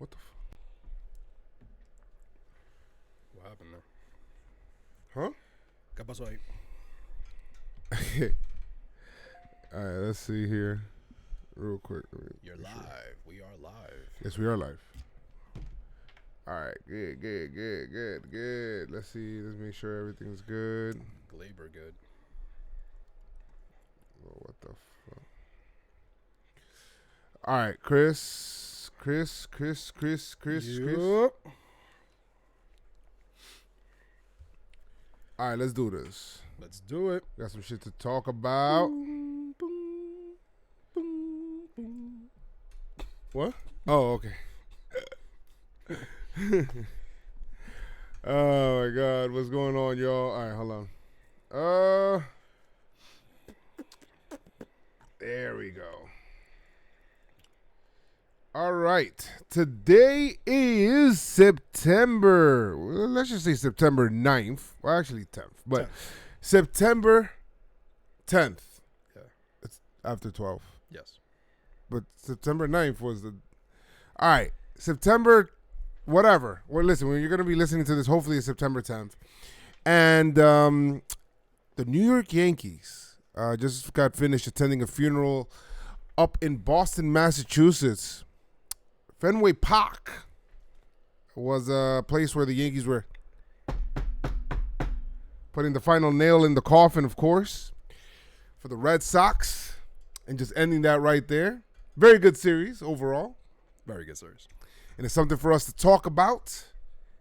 What the What happened there? Huh? ¿Qué pasó ahí? All right, let's see here. Real quick. You're live. Sure. We are live. Yes, we are live. All right, good. Let's see. Let's make sure everything's good. Glaber good. Oh, what the fuck? All right, Chris. Yep. All right, let's do this. Let's do it. Got some shit to talk about. Boom, boom, boom, boom. What? Oh, okay. Oh my God, what's going on, y'all? All right, hold on. There we go. All right, today is September. Well, let's just say September 9th. Well, actually 10th, but 10th. September 10th. Yeah. It's after 12. Yes. But September 9th was the... All right, September... Whatever. Well, listen, when you're going to be listening to this, hopefully it's September 10th. And the New York Yankees just got finished attending a funeral up in Boston, Massachusetts. Fenway Park was a place where the Yankees were putting the final nail in the coffin, of course, for the Red Sox, and just ending that right there. Very good series overall. Very good series. And it's something for us to talk about.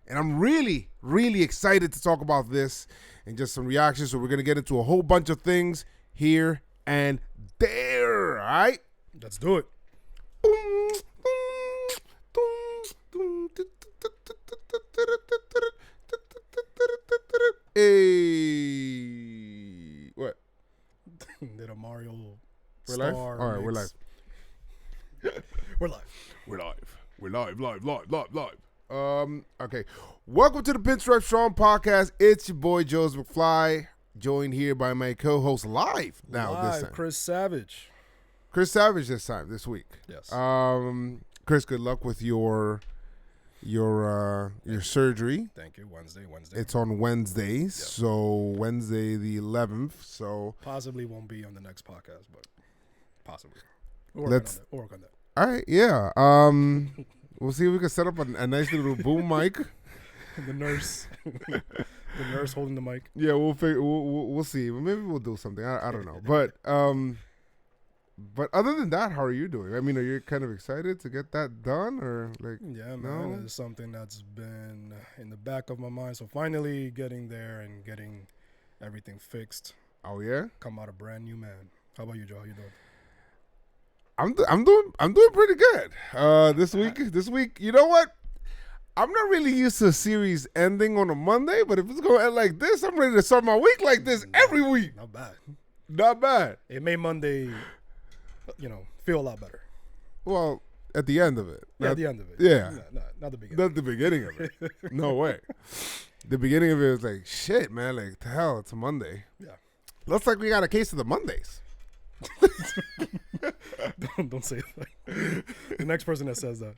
And I'm really, really excited to talk about this and just some reactions. So we're going to get into a whole bunch of things here and there. All right? Let's do it. Hey. What? Did a Mario We're live? star All right, we're mix. live. We're live. We're live. Okay. Welcome to the Pinstripe Strong Podcast. It's your boy, JoezMcfly, joined here by my co-host live now Live, this time. Chris Savage. Chris Savage this week. Yes. Chris, good luck with your surgery. Thank you. Wednesday. It's on Wednesdays, Yep. so Wednesday the 11th. So Possibly won't be on the next podcast, but possibly. We'll work on that. all right, yeah. We'll see if we can set up a nice little boom mic. The nurse holding the mic. Yeah, we'll see. Maybe we'll do something. I don't know, but other than that, how are you doing? I mean, are you kind of excited to get that done, or like? Yeah, man, no? it's something that's been in the back of my mind. So finally getting there and getting everything fixed. Oh yeah, Come out a brand new man. How about you, Joe? How you doing? I'm doing pretty good. This week, you know what? I'm not really used to a series ending on a Monday, but if it's gonna end like this, I'm ready to start my week like this every week. Not bad. Not bad. It made Monday, feel a lot better. Well, at the end of it. Yeah, at the end of it. Yeah. Not the beginning. Not the beginning of it. No way. The beginning of it was like, shit, man. Like, the hell, it's a Monday. Yeah. Looks like we got a case of the Mondays. Don't say that. The next person that says that.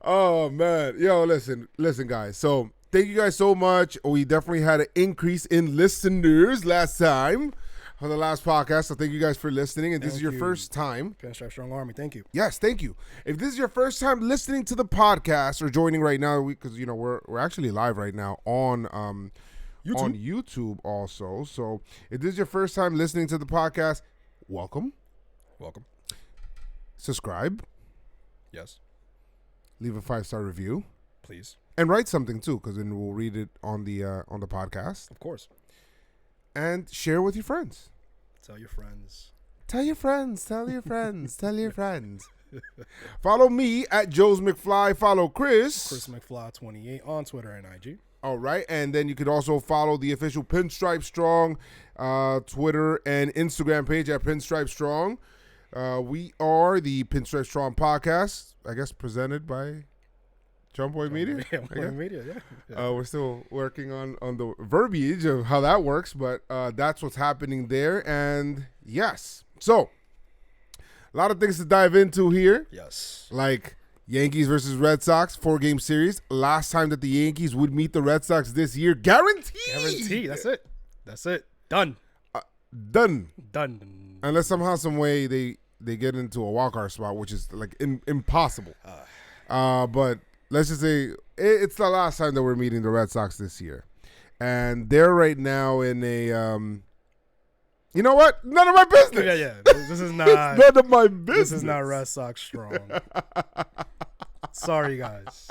Oh, man. Yo, listen, guys. So, thank you guys so much. We definitely had an increase in listeners last time on the last podcast. So, thank you guys for listening. And this is your first time. Pinstripe Strong Army, thank you. Yes, thank you. If this is your first time listening to the podcast or joining right now, because we're actually live right now on YouTube also. So if this is your first time listening to the podcast, welcome. Subscribe. Yes, Leave a 5-star review please. and write something too, because then we'll read it on the podcast. Of course. And share with your friends. Tell your friends. Tell your friends. Tell your friends. Tell your friends. Follow me at JoezMcfly. Follow Chris McFly 28 on Twitter and IG. All right, and then you could also follow the official Pinstripe Strong Twitter and Instagram page at Pinstripe Strong. We are the Pinstripe Strong podcast, I guess, presented by Jump Boy Media. Yeah. We're still working on the verbiage of how that works, but that's what's happening there. And yes, so A lot of things to dive into here. Yes. Like Yankees versus Red Sox, 4-game series. Last time that the Yankees would meet the Red Sox this year. Guaranteed. Guaranteed. That's it. Done. Done. Unless somehow, some way they get into a walk-off spot, which is like impossible. But let's just say it's the last time that we're meeting the Red Sox this year. And they're right now in a, you know what? None of my business. Yeah. This is not. None of my business. This is not Red Sox strong. Sorry, guys.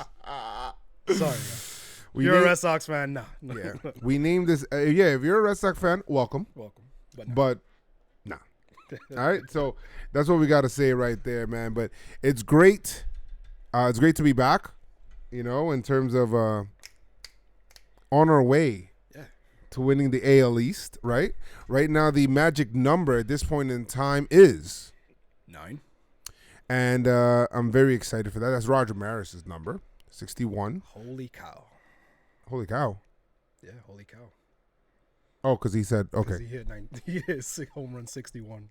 You're a Red Sox fan? Nah. Yeah. We named this. If you're a Red Sox fan, welcome. But nah. All right. So that's what we got to say right there, man. But it's great. It's great to be back, in terms of on our way to winning the AL East, right? Right now, the magic number at this point in time is 9. And I'm very excited for that. That's Roger Maris's number, 61. Holy cow. Yeah, holy cow. Oh, because he said, okay. He hit home run 61.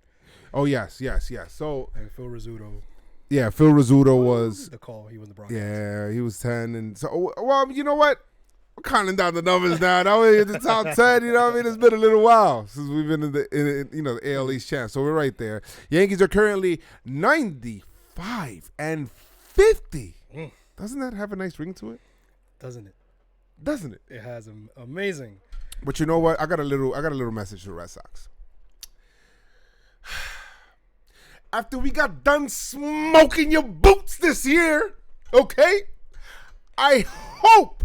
Oh, yes. So, and Phil Rizzuto. Yeah, Phil Rizzuto was the call. He was the broadcast. Yeah, he was 10. And so, well, you know what? We're counting down the numbers now. Now we're in the top 10. You know what I mean? It's been a little while since we've been in the AL East champ. So we're right there. Yankees are currently 95 and 50. Doesn't that have a nice ring to it? Doesn't it? It has amazing. But you know what? I got a little message to the Red Sox. After we got done smoking your boots this year, okay? I hope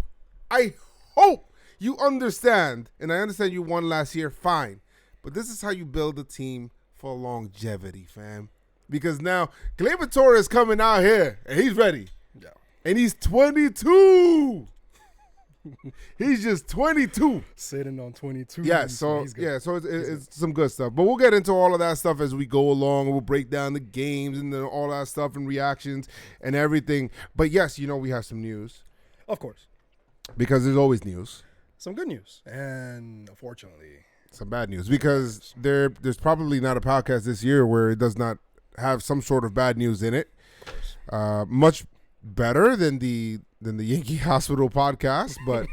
you understand, and I understand you won last year, fine. But this is how you build a team for longevity, fam. Because now, Gleyber Torres is coming out here, and he's ready. Yeah. And he's 22. He's just 22. Sitting on 22. Yeah, so it's some good stuff. But we'll get into all of that stuff as we go along. We'll break down the games and all that stuff and reactions and everything. But yes, we have some news. Of course. Because there's always news. Some good news. And unfortunately, some bad news. Because there's probably not a podcast this year where it does not have some sort of bad news in it. Of course. Much better than the Yankee Hospital podcast, but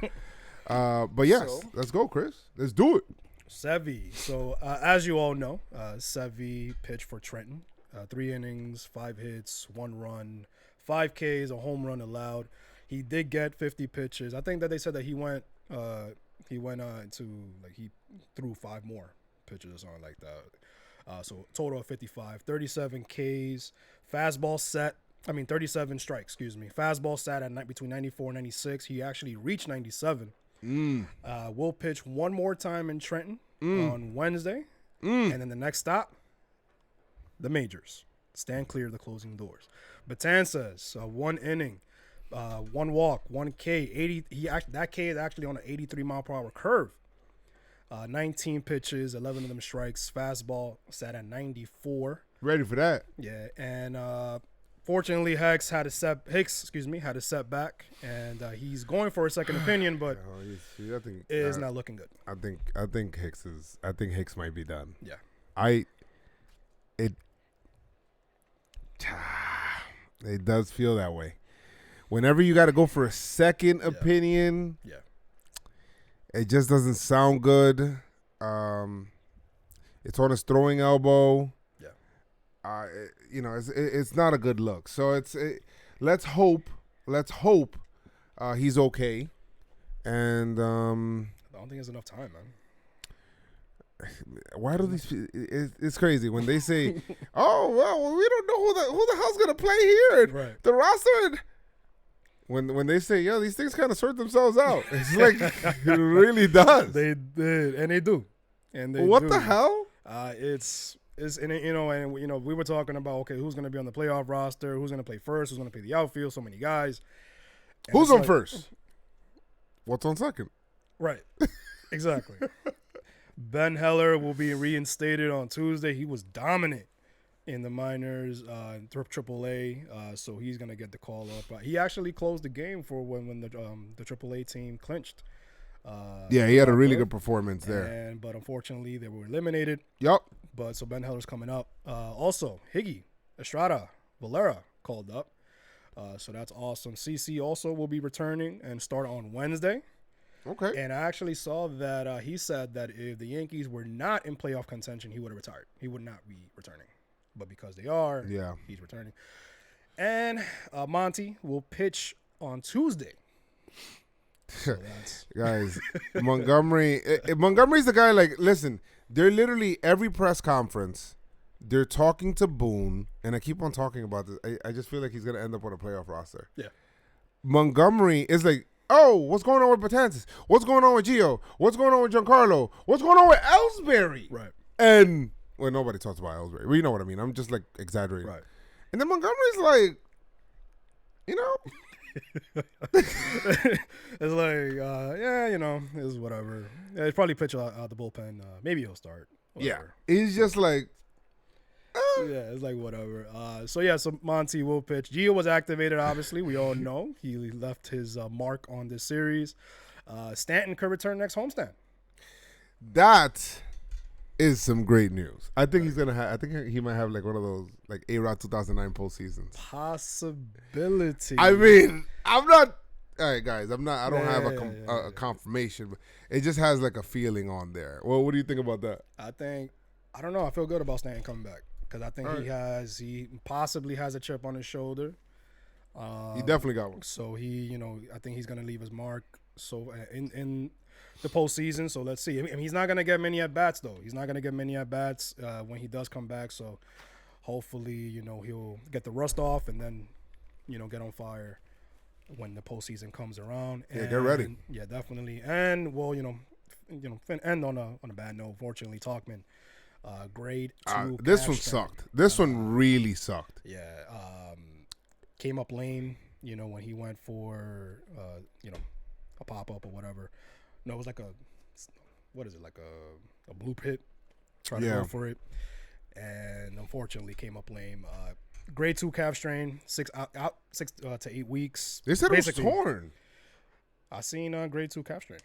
yes, let's go, Chris. Let's do it. Sevy. So as you all know, Sevy pitched for Trenton. 3 innings, 5 hits, 1 run, 5 Ks, a home run allowed. He did get 50 pitches. I think that they said that he threw 5 more pitches or something like that. So total of 55, 37 Ks, fastball set. 37 strikes, Fastball sat at between 94 and 96. He actually reached 97. We'll pitch one more time in Trenton on Wednesday. And then the next stop, the majors. Stand clear of the closing doors. Betances, 1 inning, 1 walk, 1 K. That K is actually on an 83-mile-per-hour curve. 19 pitches, 11 of them strikes. Fastball sat at 94. Ready for that. Yeah, and fortunately, Hicks had a setback, and he's going for a second opinion, but it is not looking good. I think Hicks might be done. Yeah, it does feel that way. Whenever you got to go for a second opinion, it just doesn't sound good. It's on his throwing elbow. It's not a good look. So let's hope he's okay. And I don't think there's enough time, man. Why do these? It's crazy when they say, "Oh well, we don't know who the hell's gonna play here." Right. The roster. When they say, "Yo, these things kind of sort themselves out," it's like it really does. They did, and they do. And they what the hell? We were talking about, okay, who's going to be on the playoff roster, who's going to play first, who's going to play the outfield, so many guys. And who's on first? What's on second? Right. Exactly. Ben Heller will be reinstated on Tuesday. He was dominant in the minors, AAA, so he's going to get the call up. He actually closed the game for when the AAA team clinched. He had a really good performance there. But unfortunately, they were eliminated. Yep. But so Ben Heller's coming up. Also, Higgy Estrada Valera called up. So that's awesome. CC also will be returning and start on Wednesday. Okay. And I actually saw that he said that if the Yankees were not in playoff contention, he would have retired. He would not be returning. But because they are, he's returning. And Monty will pitch on Tuesday. So Guys, Montgomery's the guy, like, listen, they're literally every press conference, they're talking to Boone, and I keep on talking about this. I just feel like he's going to end up on a playoff roster. Yeah. Montgomery is like, oh, what's going on with Betances? What's going on with Gio? What's going on with Giancarlo? What's going on with Ellsbury? Right. And, well, nobody talks about Ellsbury. Well, you know what I mean. I'm just, like, exaggerating. Right. And then Montgomery's like, you know. It's like, it's whatever. Yeah, he's probably pitch out the bullpen. Maybe he'll start. Whatever. Yeah. He's just like, yeah, it's like whatever. So Monty will pitch. Gio was activated, obviously. We all know. He left his mark on this series. Stanton could return next homestand. That is some great news. I think he's gonna have. I think he might have like one of those like A-Rod 2009 postseasons. Possibility. I mean, I'm not. All right, guys. I'm not. I don't have a confirmation, but it just has like a feeling on there. Well, what do you think about that? I don't know. I feel good about Stanton coming back because I think he possibly has a chip on his shoulder. He definitely got one. So I think he's gonna leave his mark. So in the postseason. So let's see. I mean, he's not gonna get many at bats though. He's not gonna get many at bats when he does come back. So hopefully, he'll get the rust off and then, get on fire when the postseason comes around. Yeah, get ready. Yeah, definitely. And well, end on a bad note. Fortunately, Talkman, grade 2. This one sucked. This one really sucked. Yeah, came up lame. When he went for a pop up or whatever. No, it was like like a blue pit. Try to go for it, and unfortunately came up lame. Grade 2 calf strain, 6 to 8 weeks. They said it was torn. I seen grade 2 calf strain.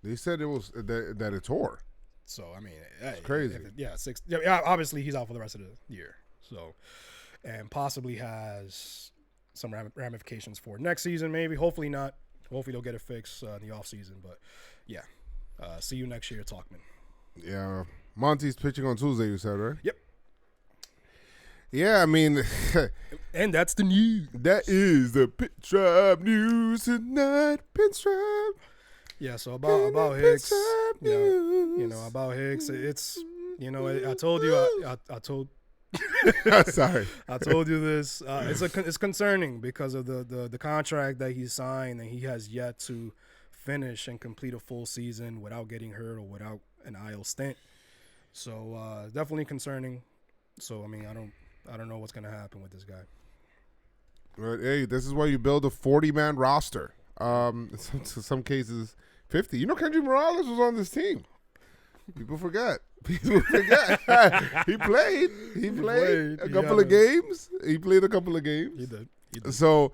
They said it was that it tore. So I mean, it's crazy. 6. Yeah, obviously he's out for the rest of the year. So, and possibly has some ramifications for next season. Maybe, hopefully not. Hopefully they'll get it fixed in the off season. But yeah, see you next year, Talkman. Yeah, Monty's pitching on Tuesday. You said, right? Yep. Yeah, I mean, and that's the news. That is the Pinstripe news tonight. Pinstripe. Yeah, so about Hicks, about Hicks. It's I told you, I told. Sorry, I told you this. It's concerning because of the contract that he signed, and he has yet to finish and complete a full season without getting hurt or without an IL stint. So definitely concerning. So I mean, I don't know what's gonna happen with this guy. But hey, this is why you build a 40-man roster. Some cases 50. Kendrick Morales was on this team. People forget. He played. He played a couple of games. He played a couple of games. He did. So,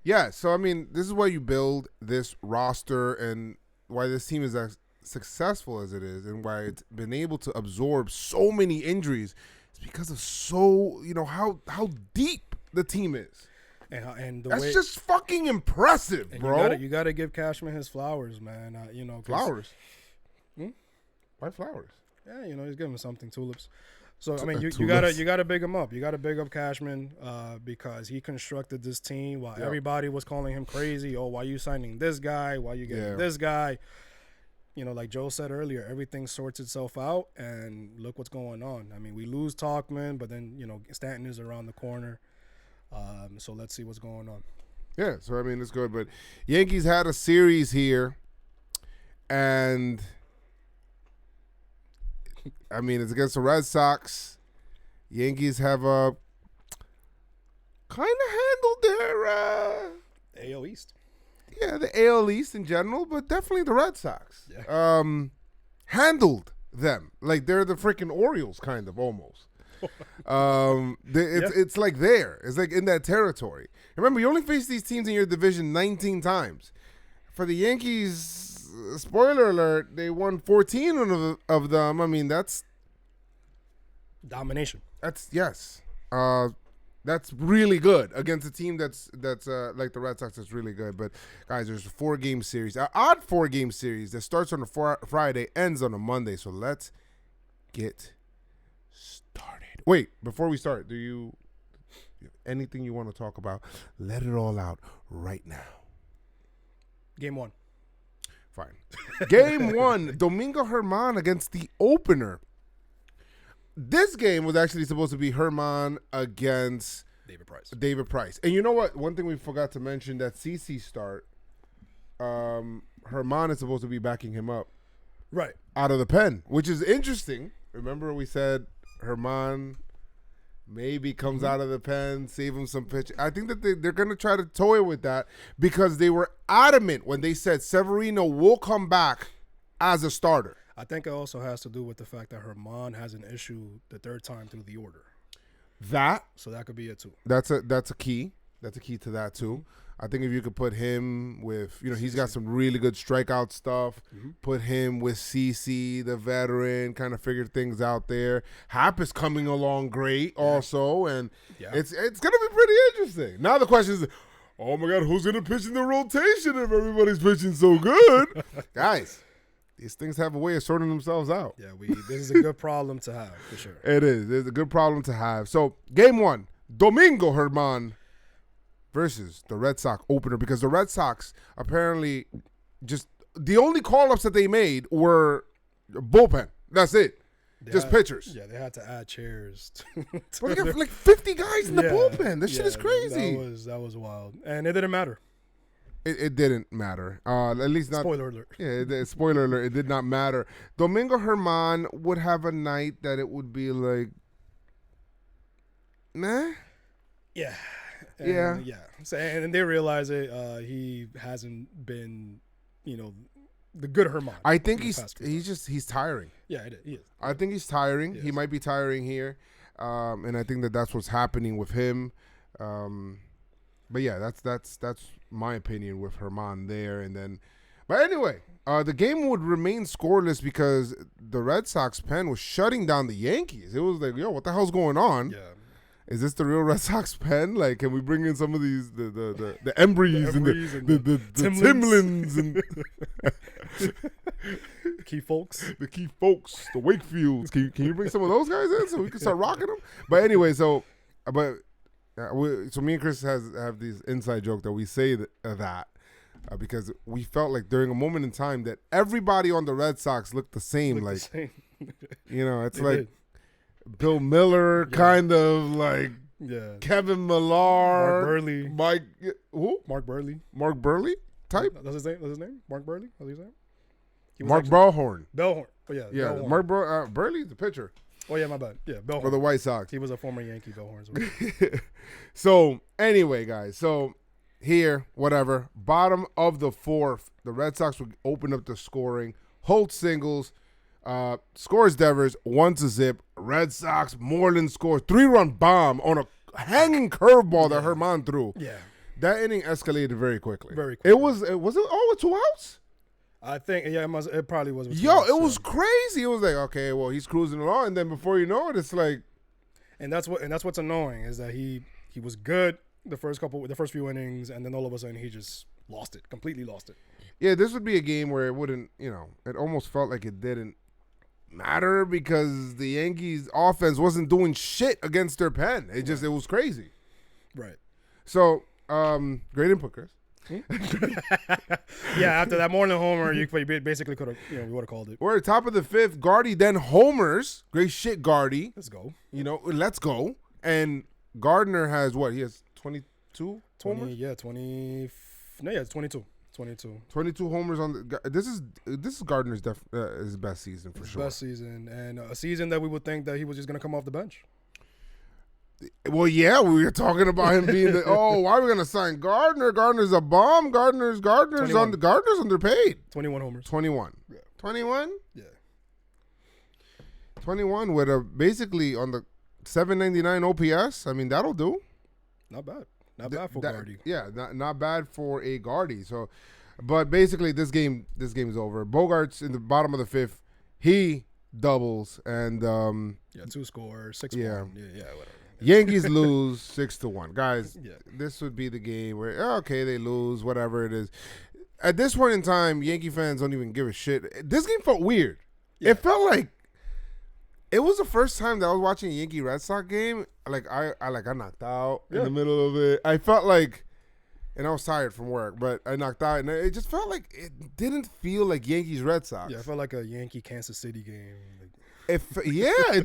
yeah. So, I mean, this is why you build this roster and why this team is as successful as it is and why it's been able to absorb so many injuries. It's because of how deep the team is. And that's just fucking impressive, bro. You gotta give Cashman his flowers, man. Flowers. Why flowers? Yeah, he's giving him something, tulips. So I mean, you gotta big him up. You gotta big up Cashman because he constructed this team while everybody was calling him crazy. Oh, why you signing this guy? Why you getting this guy? Like Joe said earlier, everything sorts itself out, and look what's going on. I mean, we lose Talkman, but then Stanton is around the corner. So let's see what's going on. Yeah, so I mean, it's good. But Yankees had a series here, and I mean, it's against the Red Sox. Yankees have kind of handled their AL East. Yeah, the AL East in general, but definitely the Red Sox. Yeah. Handled them like they're the freaking Orioles, kind of almost. It's like there. It's like in that territory. Remember, you only face these teams in your division 19 times. For the Yankees, spoiler alert, they won 14 of them. I mean, that's domination. Yes. That's really good against a team that's like the Red Sox. That's really good. But guys, there's a 4-game series, an odd 4-game series that starts on a Friday, ends on a Monday. So let's get started. Wait, before we start, do you have anything you want to talk about? Let it all out right now. Game 1. Fine. Game 1, Domingo Germán against the opener. This game was actually supposed to be Germán against David Price. And you know what? One thing we forgot to mention, that CC start, Germán is supposed to be backing him up. Right. Out of the pen, which is interesting. Remember we said Germán maybe comes out of the pen, save him some pitch. I think that they're going to try to toy with that because they were adamant when they said Severino will come back as a starter. I think it also has to do with the fact that Germán has an issue the third time through the order. So that could be it too. That's a key. That's a key to that too. I think if you could put him with, he's got some really good strikeout stuff. Mm-hmm. Put him with CC, the veteran, kind of figure things out there. Hap is coming along great also, and it's going to be pretty interesting. Now the question is, oh my God, who's going to pitch in the rotation if everybody's pitching so good? Guys. These things have a way of sorting themselves out. Yeah, this is a good problem to have, for sure. It is. It's a good problem to have. So, game 1, Domingo Germán versus the Red Sox opener, because the Red Sox apparently just the only call-ups that they made were bullpen. That's it. Pitchers. Yeah, they had to add chairs. They got like 50 guys in the bullpen. This shit is crazy. That was wild. And it didn't matter. It didn't matter. At least not. Spoiler alert. Yeah, spoiler alert. It did not matter. Domingo Germán would have a night that it would be like, nah. Yeah. Yeah. So, and they realize it. He hasn't been, the good Germán. I think he's tiring. Yeah, he is. I think he's tiring. He might be tiring here, and I think that's what's happening with him. But yeah, that's my opinion with Germán there. But anyway, the game would remain scoreless because the Red Sox pen was shutting down the Yankees. It was like, yo, what the hell's going on? Yeah. Is this the real Red Sox pen? Like, can we bring in some of these the Embreys and the Timlins and the key folks, the Wakefields? Can you bring some of those guys in so we can start rocking them? But anyway, so me and Chris have these inside joke that we say that because we felt like during a moment in time that everybody on the Red Sox looked the same. It's like did. Bill Miller, kind of like Kevin Millar, Mark Burley, Mark Burley type. That's his name. Mark Burley. How's his name? Mark Bellhorn. Oh yeah. Yeah. Mark Burley's the pitcher. Oh yeah, my bad. Yeah, Bellhorn. For the White Sox. He was a former Yankee. Bellhorn. So anyway, guys. So here, whatever. Bottom of the 4th, the Red Sox would open up the scoring. Holt singles. Scores Devers 1-0. Red Sox, Moreland scores 3-run bomb on a hanging curveball that Germán threw. Yeah. That inning escalated very quickly. Very quickly. Was it with 2 outs? I think it probably was. It was crazy. It was like, okay, well, he's cruising along, and then before you know it, it's like, and that's what's annoying is that he was good the first few innings, and then all of a sudden he just completely lost it. Yeah, this would be a game where it wouldn't, it almost felt like it didn't matter because the Yankees offense wasn't doing shit against their pen. It was crazy. Right. So, great input, Chris. Yeah, after that morning homer, you basically could have, we would have called it. We're at top of the 5th. Gardy then homers. Great shit, Gardy. Let's go. Let's go. And Gardner has what? He has 22 homers? Yeah, 20. No, yeah, it's 22. 22 homers on the. This is Gardner's his best season for sure. Best season, and a season that we would think that he was just going to come off the bench. Well, yeah, we were talking about him being why are we going to sign Gardner? Gardner's a bomb. Gardner's underpaid. 21 homers. 21. Yeah. 21? Yeah. 21 with basically on the 799 OPS. I mean, that'll do. Not bad. Not bad for Gardy. Yeah, not bad for a Gardy. So, but basically this game is over. Bogart's in the bottom of the 5th. He doubles and 2 scores, 6 yeah. whatever. Yankees lose 6-1. Guys, Yeah. this would be the game where, okay, they lose, whatever it is. At this point in time, Yankee fans don't even give a shit. This game felt weird. Yeah. It felt like it was the first time that I was watching a Yankee Red Sox game. Like I knocked out in the middle of it. I felt like, and I was tired from work, but I knocked out, and it just felt like it didn't feel like Yankees Red Sox. Yeah, it felt like a Yankee Kansas City game. It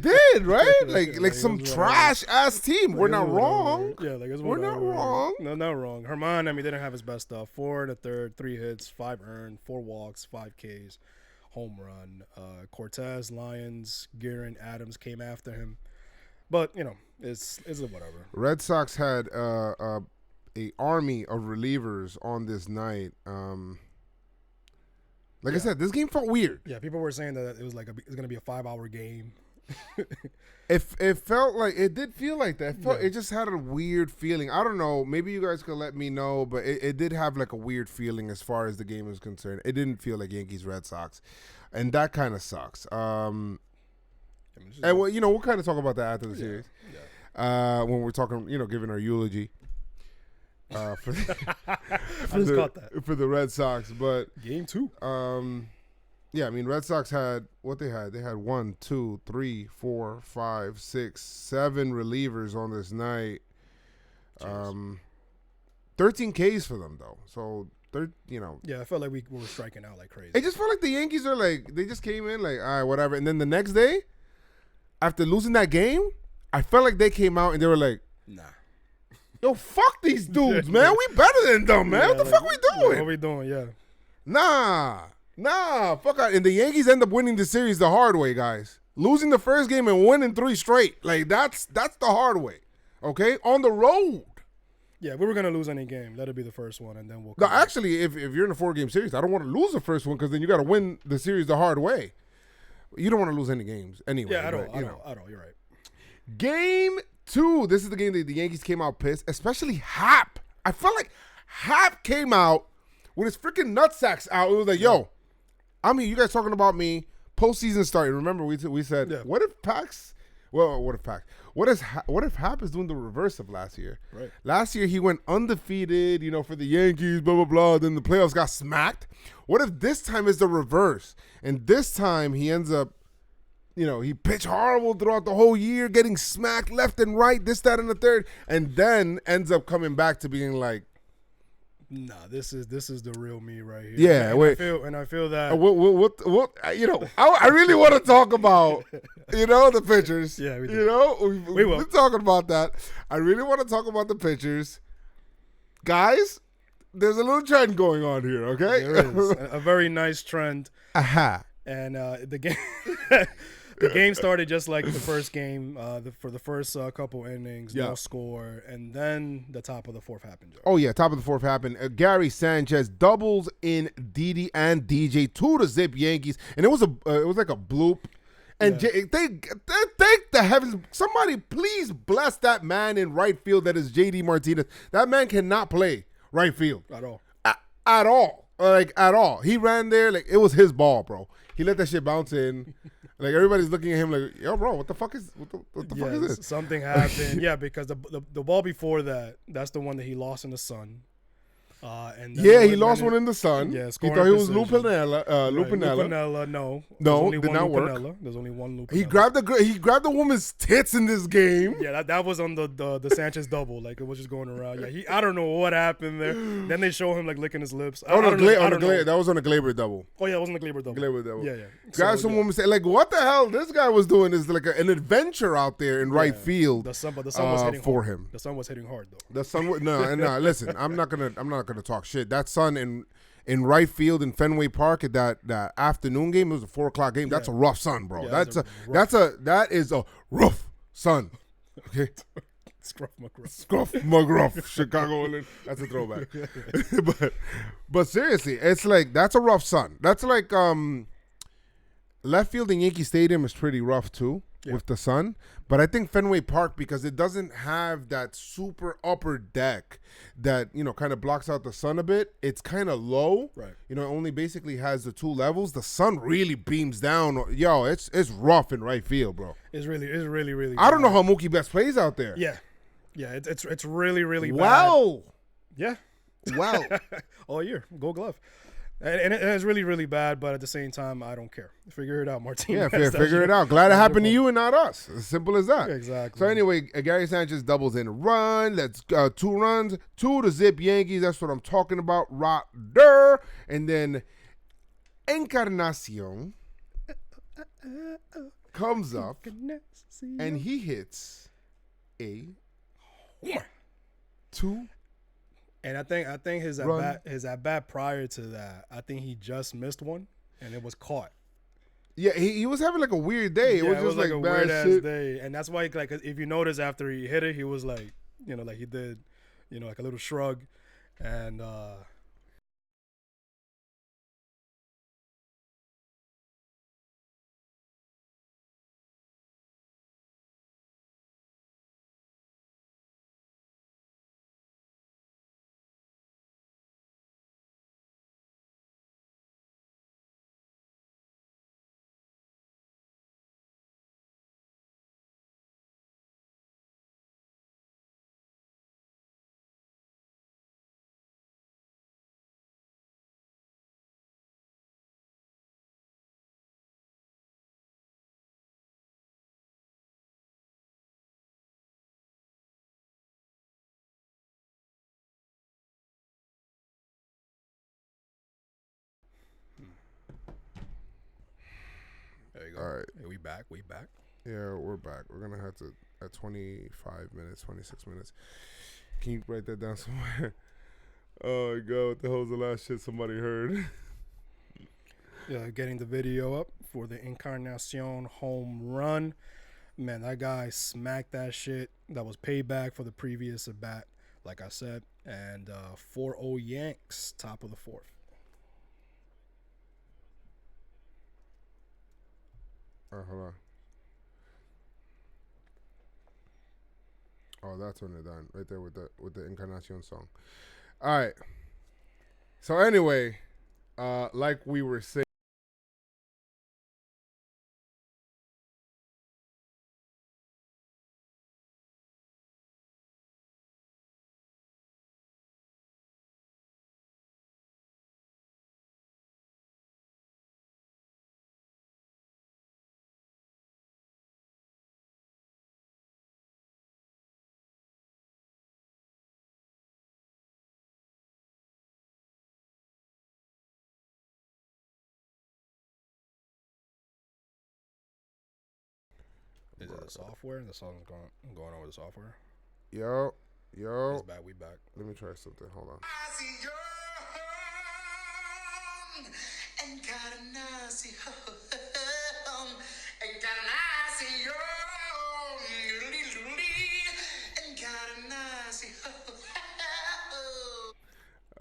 did, right? like some trash ass team. We're not wrong. Yeah, like it's We're not wrong. No, not wrong. Herman, I mean, didn't have his best stuff. 4 in the third, 3 hits, 5 earned, 4 walks, 5 Ks, home run. Cortez, Lyons, Guerin, Adams came after him, but you know, it's whatever. Red Sox had a army of relievers on this night. Like I said, this game felt weird. Yeah, people were saying that it was it's gonna be a 5-hour game. It felt like it did feel like that. It just had a weird feeling. I don't know. Maybe you guys could let me know, but it did have like a weird feeling as far as the game is concerned. It didn't feel like Yankees Red Sox, and that kind of sucks. And we'll kind of talk about that after the series. Yeah. When we're talking, giving our eulogy. For the Red Sox, but game 2. Yeah, I mean, Red Sox had what they had. They had 1, 2, 3, 4, 5, 6, 7 relievers on this night. 13 Ks for them though. So Yeah, I felt like we were striking out like crazy. It just felt like the Yankees are like they just came in like all right, whatever, and then the next day, after losing that game, I felt like they came out and they were like, nah. Yo, fuck these dudes, man. We better than them, man. What the fuck we doing? What we doing, yeah. Nah, fuck out. And the Yankees end up winning the series the hard way, guys. Losing the first game and winning 3 straight. Like, that's the hard way, okay? On the road. Yeah, we were going to lose any game. Let it be the first one, and then we'll No, actually, if you're in a 4-game series, I don't want to lose the first one because then you got to win the series the hard way. You don't want to lose any games anyway. Yeah, I don't. You're right. Game 2. This is the game that the Yankees came out pissed, especially Hap. I felt like Hap came out with his freaking nutsacks out. It was like, yo, I'm here. You guys talking about me. Postseason started. Remember, we said, what if Pax? Well, what if Pax? What if Hap is doing the reverse of last year? Right. Last year he went undefeated, for the Yankees, blah blah blah. Then the playoffs got smacked. What if this time is the reverse? And this time he ends up, he pitched horrible throughout the whole year, getting smacked left and right, this, that, and the third, and then ends up coming back to being like, nah, this is the real me right here. Yeah, and I feel that. I really want to talk about, the pitchers. Yeah, we do. We will. We're talking about that. I really want to talk about the pitchers, guys. There's a little trend going on here. Okay, there is a very nice trend. Aha. And the game. The game started just like the first game. For the first couple innings, no score, and then the top of the 4th happened. Joe. Oh yeah, top of the 4th happened. Gary Sanchez doubles in Didi and DJ 2-0 Yankees, and it was like a bloop. And thank the heavens, somebody please bless that man in right field. That is JD Martinez. That man cannot play right field At all. At all. Like at all. He ran there like it was his ball, bro. He let that shit bounce in. Like everybody's looking at him like, yo, bro, what the fuck is fuck is this? Something happened. Yeah, because the ball before that's the one that he lost in the sun. And he lost one in the sun. Yeah, he thought he was Lupinella. Lupinella, no, did not work. There's only one Lupinella. He grabbed the woman's tits in this game. Yeah, that was on the Sanchez double. Like it was just going around. Yeah, I don't know what happened there. Then they show him like licking his lips. That was on a Glaber double. Oh yeah, it was on the Glaber double. Glaber double. Yeah. Grabbed some woman said like, what the hell this guy was doing is like an adventure out there in right field. The sun was hitting for hard. him. The sun was hitting hard though. The sun was no. Listen, I'm not gonna talk shit. That sun in right field in Fenway Park at that afternoon game, it was a 4:00 game. That's a rough sun, bro. Yeah, that is a rough sun. Okay. Scruff McGruff. Chicago. That's a throwback. but seriously, it's like that's a rough sun. That's like left field in Yankee Stadium is pretty rough too with the sun. But I think Fenway Park, because it doesn't have that super upper deck that, kind of blocks out the sun a bit. It's kind of low. Right. It only basically has the 2 levels. The sun really beams down. Yo, it's rough in right field, bro. It's really. I don't know how Mookie Betts plays out there. Yeah. It's really bad. Wow. Yeah. Wow. All year, Gold Glove. And it's really bad, but at the same time, I don't care. Figure it out, Martinez. Yeah, figure it out. Glad it happened to you and not us. As simple as that. Exactly. So anyway, Gary Sanchez doubles in a run. That's 2 runs. 2 to zip Yankees. That's what I'm talking about. Right there. And then Encarnacion comes up and he hits a 2. And I think his at bat prior to that, I think he just missed one, and it was caught. Yeah, he was having like a weird day. It was just like a bad weird ass shit. day, and that's why like if you notice after he hit it, he was like like he did, like a little shrug, and there you go. All right. Hey, we back. Yeah, we're back. We're going to have to, at 25 minutes, 26 minutes. Can you write that down somewhere? Oh, my God. What the hell's the last shit somebody heard? Yeah, getting the video up for the Encarnacion home run. Man, that guy smacked that shit. That was payback for the previous at bat, like I said. And 4-0 Yanks, top of the 4th. All right, hold on. Oh, that's when they're done. Right there with the Encarnacion song. All right. So anyway, like we were saying. Is it the software? The song's going on with the software? Yo. It's back. We back. Let me try something. Hold on.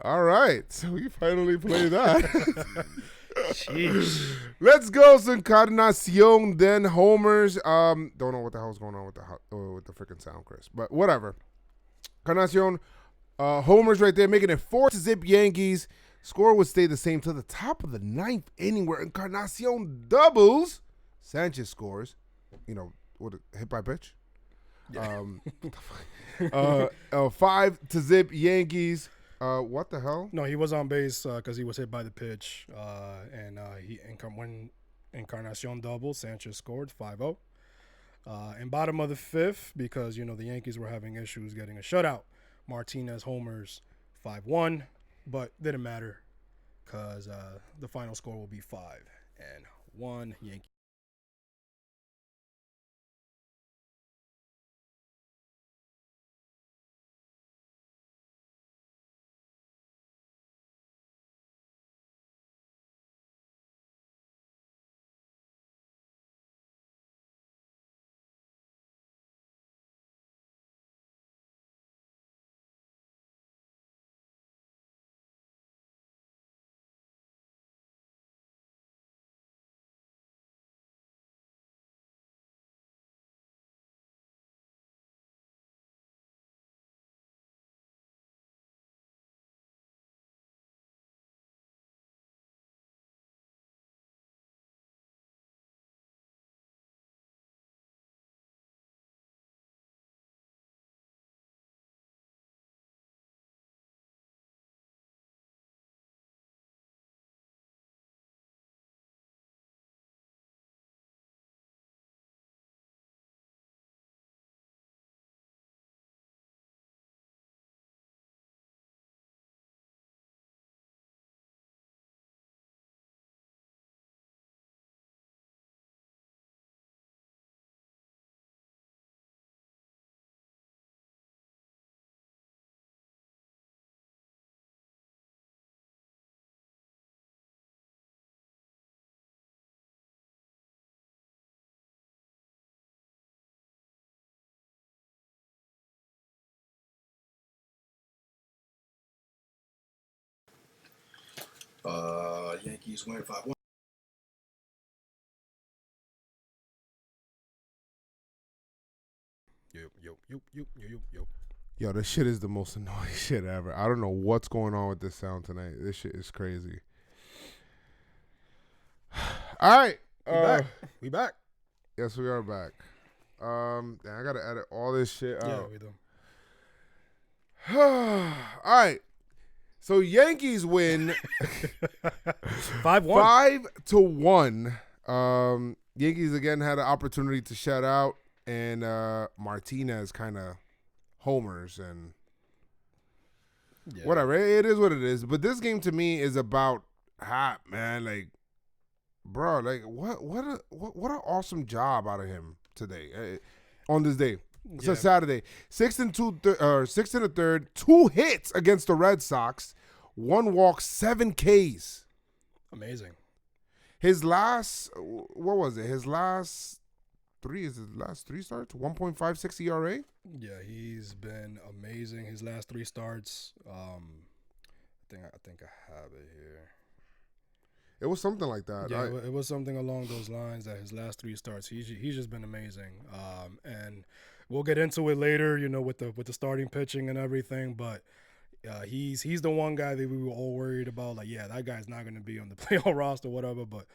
All right. So we finally played that. Jeez. Let's go, Encarnacion, then homers. Don't know what the hell's going on with the freaking sound, Chris. But whatever. Encarnacion, homers right there, making it 4-0 Yankees. Score would stay the same to the top of the 9th inning where Encarnacion doubles. Sanchez scores. What hit by pitch? Yeah. 5-0 Yankees. What the hell? No, he was on base because he was hit by the pitch. And when Encarnacion doubled, Sanchez scored 5-0. In bottom of the 5th, because, the Yankees were having issues getting a shutout, Martinez homers 5-1, but didn't matter because the final score will be 5-1 Yankees. Yankees win 5-1. Yep. Yo, this shit is the most annoying shit ever. I don't know what's going on with this sound tonight. This shit is crazy. All right. We back. Yes, we are back. I got to edit all this shit out. Yeah, we do. All right. So Yankees win 5-1. 5-1. Yankees again had an opportunity to shut out, and Martinez kind of homers and whatever. It is what it is. But this game to me is about Hap, man. Like, bro, like what an awesome job out of him today on this day. It's a Saturday. 6 and a third, 2 hits against the Red Sox, 1 walk, 7 Ks. Amazing. His last, what was it? His last 3 starts, 1.56 ERA. Yeah, he's been amazing. His last 3 starts. I think I have it here. It was something like that. Yeah, it was something along those lines that his last 3 starts, he's just been amazing. And we'll get into it later, with the starting pitching and everything. But he's the one guy that we were all worried about. Like, yeah, that guy's not going to be on the playoff roster, whatever. But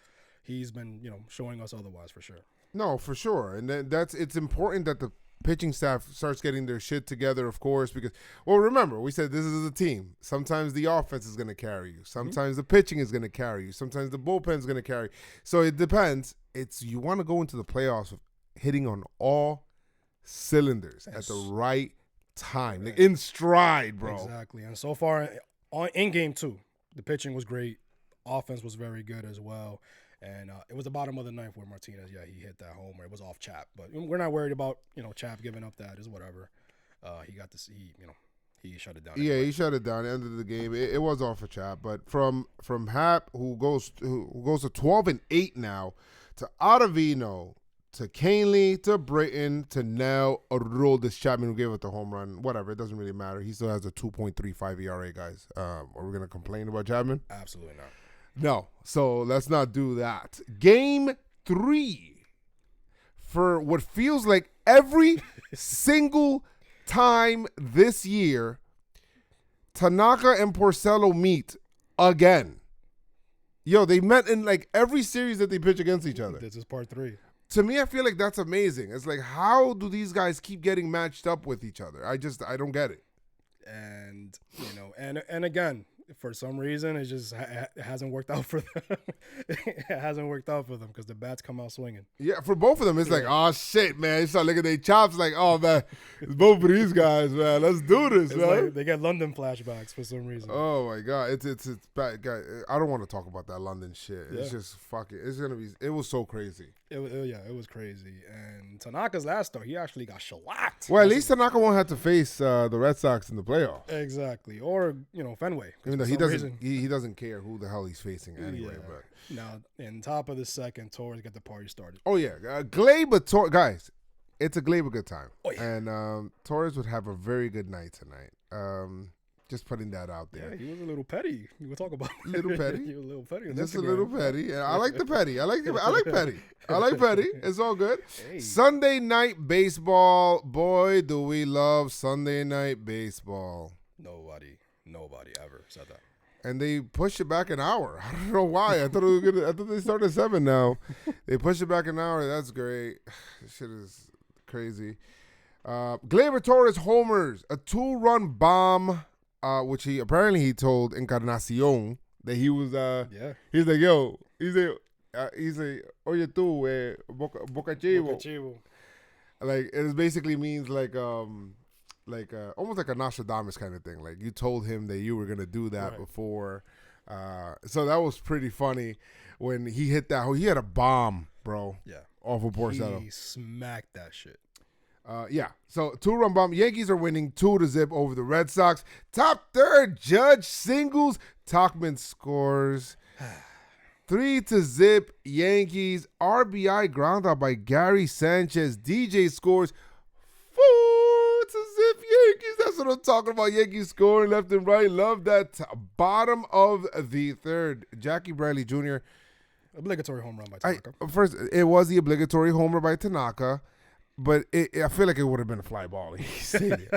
he's been, showing us otherwise for sure. No, for sure, and it's important that the pitching staff starts getting their shit together, of course, because, well, remember, we said this is a team. Sometimes the offense is going to carry you. Sometimes the pitching is going to carry you. Sometimes the bullpen is going to carry you. So it depends. You want to go into the playoffs hitting on all cylinders at the right time, like in stride, bro. Exactly. And so far, in game 2, the pitching was great. Offense was very good as well. And it was the bottom of the 9th where Martinez, he hit that homer. It was off Chap. But we're not worried about, Chap giving up that. Is whatever. He got to see, he shut it down. Yeah, anyway. He shut it down at the end of the game. It was off of Chap. But from Hap, who goes to 12-8 now, to Ottavino, to Canely, to Britton, to now Aroldis Chapman, who gave up the home run. Whatever, it doesn't really matter. He still has a 2.35 ERA, guys. Are we going to complain about Chapman? Absolutely not. No, so let's not do that. Game 3, for what feels like every single time this year, Tanaka and Porcello meet again. Yo, they met in like every series that they pitch against each other. This is part 3. To me, I feel like that's amazing. It's like, how do these guys keep getting matched up with each other? I don't get it. And, and again, for some reason, it just it hasn't worked out for them. It hasn't worked out for them because the bats come out swinging. Yeah, for both of them, it's like, oh, shit, man. You start looking at their chops like, oh, man, it's both of these guys, man. Let's do this, man. Like they get London flashbacks for some reason. Oh, my God. It's bad. Guy, I don't want to talk about that London shit. Yeah. It's just fucking, it was so crazy. It was crazy. And Tanaka's last start, he actually got shellacked. Well, at least Tanaka won't have to face the Red Sox in the playoffs. Exactly. Or, Fenway. Even though he doesn't care who the hell he's facing anyway. Yeah. But now, in top of the second, Torres got the party started. Oh, yeah. Gleyber, guys, it's a Gleyber good time. Oh, yeah. And Torres would have a very good night tonight. Just putting that out there. Yeah, he was a little petty. You were talking about little petty. He was a little petty. Just Instagram. A little petty. And I like the petty. I like petty. I like petty. It's all good. Hey. Sunday night baseball. Boy, do we love Sunday night baseball. Nobody ever said that. And they pushed it back an hour. I don't know why. I thought they started at 7 now. They pushed it back an hour. That's great. This shit is crazy. Gleyber Torres homers, a 2-run bomb. Which he told Encarnacion that he was he's like, yo, he's a oye tú, Boca Chivo. Like it basically means like almost like a Nostradamus kind of thing. Like you told him that you were gonna do that before. So that was pretty funny when he hit that. He had a bomb, bro. Yeah, off of Porcello. He smacked that shit. So 2-run bomb. Yankees are winning 2-0 over the Red Sox. Top third, Judge singles. Tauchman scores 3-0 Yankees. RBI ground out by Gary Sanchez. DJ scores 4-0 Yankees. That's That's what I'm talking about. Yankees scoring left and right. Love that. Bottom of the third. Jackie Bradley Jr. Obligatory home run by Tanaka. First, it was the obligatory homer by Tanaka, but I feel like it would have been a fly ball in Yankee Stadium.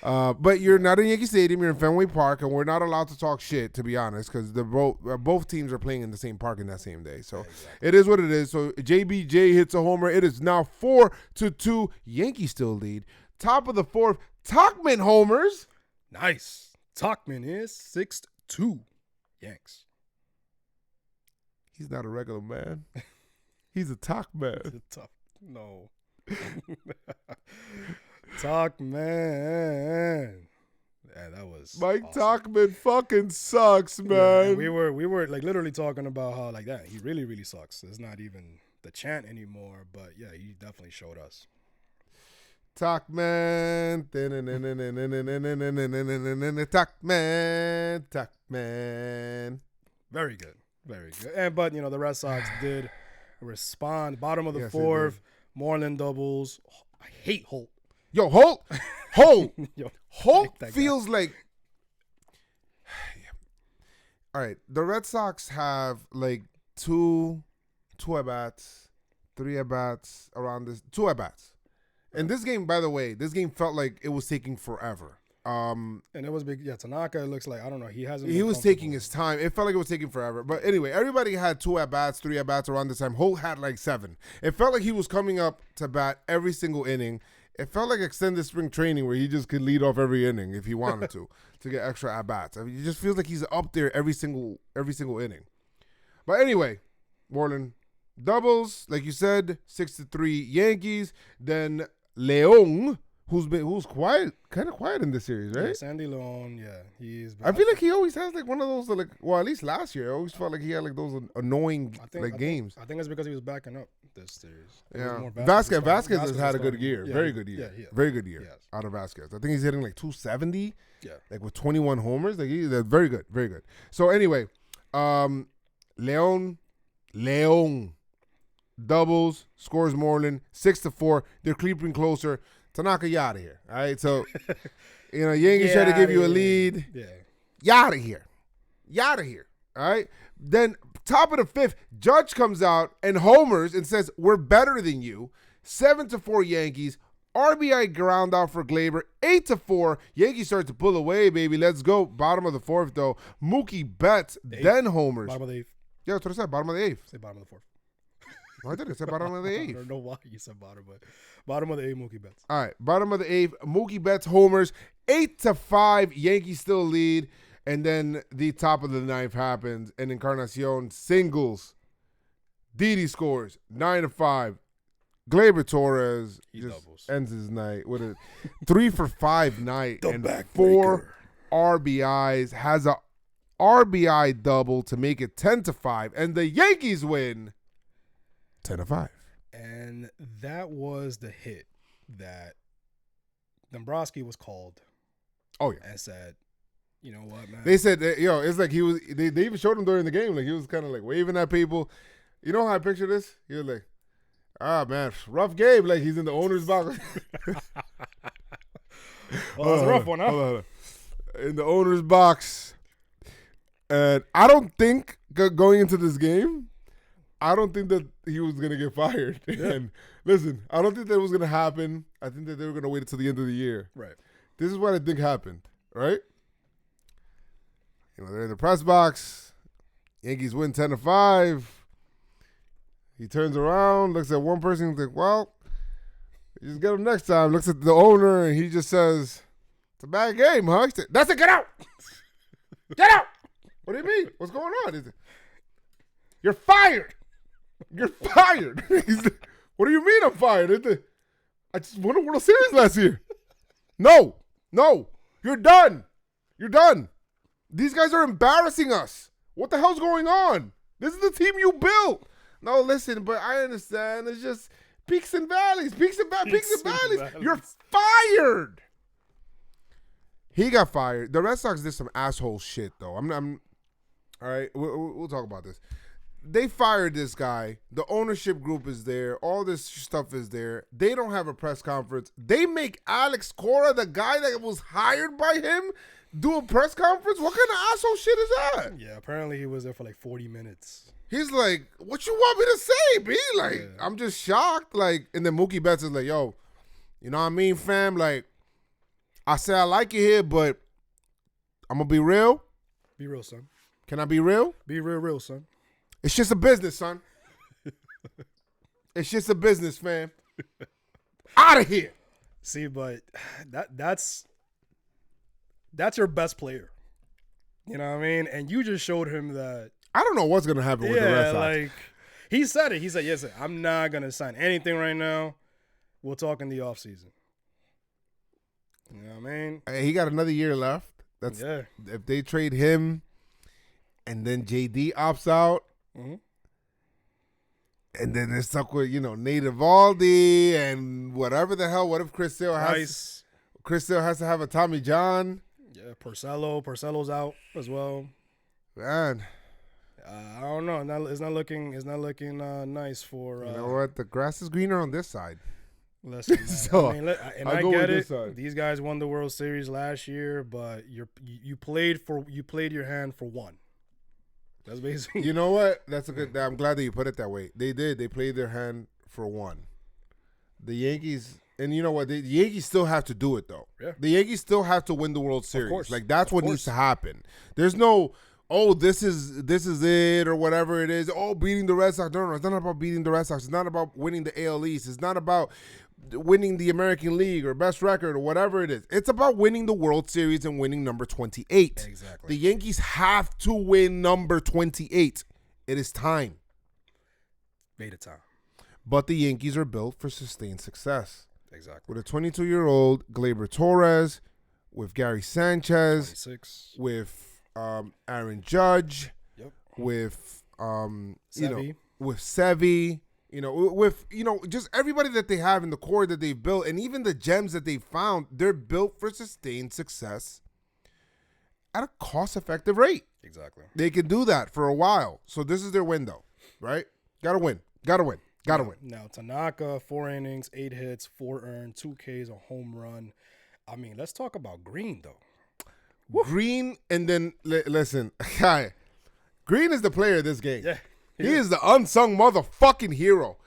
But you're not in Yankee Stadium. You're in Fenway Park, and we're not allowed to talk shit, to be honest, because both teams are playing in the same park in that same day. So It is what it is. So JBJ hits a homer. It is now 4-2. Yankees still lead. Top of the fourth, Tauchman homers. Nice. Tauchman is 6-2. Yanks. He's not a regular man. He's a Tauchman. No. Tauchman. Yeah, that was Mike awesome. Tauchman fucking sucks, man. Yeah, we were like literally talking about how like that he really, really sucks. It's not even the chant anymore, but yeah, he definitely showed us. Tauchman. Tauchman. Very good. Very good. But the Red Sox did respond. Bottom of the Yes, fourth, Moreland doubles. I hate Holt. Yo, Holt. Holt Holt feels like. All right, the Red Sox have like two at-bats, 3 at-bats around this, 2 at-bats. And this game, by the way, felt like it was taking forever. And it was big. Yeah, Tanaka, it looks like, I don't know, he was taking his time. It felt like it was taking forever. But anyway, everybody had 2 at-bats, 3 at-bats around this time. Holt had like 7. It felt like he was coming up to bat every single inning. It felt like extended spring training where he just could lead off every inning if he wanted to get extra at-bats. I mean, it just feels like he's up there every single inning. But anyway, Moreland doubles, like you said, 6-3 Yankees. Then Leon, who's quiet, kind of quiet in this series, right? Yeah, Sandy Leon, yeah, he's. I feel like he always has like one of those like. Well, at least last year, I always felt like he had like those annoying games. I think it's because he was backing up this series. Yeah, Vasquez has had a good year, very good year, very good year out of Vasquez. I think he's hitting like 270. Yeah, like with 21 homers. Like he's very good, very good. So anyway, Leon doubles, scores Moreland 6-4. They're creeping closer. Tanaka, you out of here. All right, so Yankees try to give you a lead. Yeah, you out of here. You out of here. All right. Then top of the fifth, Judge comes out and homers and says, "We're better than you." 7-4 Yankees. RBI ground out for Glaber. 8-4. Yankees start to pull away, baby. Let's go. Bottom of the fourth, though. Mookie Betts, then homers. Bottom of the eighth. Yeah, that's what I said. Bottom of the eighth. Say bottom of the fourth. Why did I say bottom of the eighth? I don't know why you said bottom, but bottom of the eighth, Mookie Betts. All right, bottom of the eighth, Mookie Betts homers. 8-5. Yankees still lead. And then the top of the ninth happens, and Encarnacion singles. Didi scores 9-5. Glaber Torres ends his night with a 3-for-5 night and 4 RBIs. Has a RBI double to make it 10-5, and the Yankees win 10-5. And that was the hit that Dombrowski was called. Oh yeah, and said, "You know what, man?" They said, it's like he was. They even showed him during the game, like he was kind of like waving at people. You know how I picture this? He was like, man, rough game. Like he's in the owner's box. Well, that's a rough one, huh? Hold on. In the owner's box. And I don't think going into this game, I don't think that he was going to get fired. Yeah. And listen, I don't think that was going to happen. I think that they were going to wait until the end of the year. Right. This is what I think happened, right? They're in the press box. Yankees win 10-5. He turns around, looks at one person, and thinks, well, you just get him next time. Looks at the owner, and he just says, "It's a bad game, huh?" He said, "That's it, get out! Get out!" "What do you mean? What's going on?" He said, "You're fired! You're fired!" "What do you mean I'm fired? I just won a World Series last year." No, you're done. You're done. These guys are embarrassing us. What the hell's going on? This is the team you built. No, listen, but I understand. It's just peaks and valleys. Peaks and valleys. You're fired. He got fired. The Red Sox did some asshole shit, though. All right, we'll talk about this. they fired this guy. The ownership group is there. All this stuff is there. They don't have a press conference. They make Alex Cora, the guy that was hired by him, do a press conference. What kind of asshole shit is that? Yeah, apparently he was there for like 40 minutes. He's like, what you want me to say, B? Like, Yeah. I'm just shocked. Like, and then Mookie Betts is like, yo, you know what I mean, fam? Like, I say I like you here, but I'm going to be real. Be real, son. Can I be real? Be real, son. It's just a business, son. It's just a business, fam. Out of here. See, but that's your best player. You know what I mean? And you just showed him that. I don't know what's going to happen with the Red Sox. Like, he said it. He said, yes, I'm not going to sign anything right now. We'll talk in the offseason. You know what I mean? Hey, he got another year left. That's if they trade him and then JD opts out, and then they're stuck with, Nate Eovaldi and whatever the hell. What if Chris Sale has to have a Tommy John? Yeah, Porcello's out as well. Man, I don't know. It's not looking nice for. You know what? The grass is greener on this side. Listen, man, So, I get it. These guys won the World Series last year, but you played your hand for one. That's basically. You know what? That's a good. I'm glad that you put it that way. They did. They played their hand for one. The Yankees, and you know what? The Yankees still have to do it though. Yeah. The Yankees still have to win the World Series. Of course. Like that's what needs to happen. There's no. Oh, this is it or whatever it is. Oh, beating the Red Sox. No, it's not about beating the Red Sox. It's not about winning the AL East. It's not about winning the American League or best record or whatever it is. It's about winning the World Series and winning number 28. Exactly. The Yankees have to win number 28. It is time. Beta time. But the Yankees are built for sustained success. Exactly. With a 22-year-old Gleyber Torres, with Gary Sanchez, 26. with Aaron Judge, with Sevy. with Sevy, with just everybody that they have in the core that they've built, and even the gems that they've found, they're built for sustained success at a cost-effective rate. Exactly. They can do that for a while. So this is their window, right? Gotta win. Now Tanaka, 4 innings, 8 hits, 4 earned, 2 Ks, a home run. I mean, let's talk about Green though. Green, and then listen, Green is the player of this game. Yeah. He is the unsung motherfucking hero.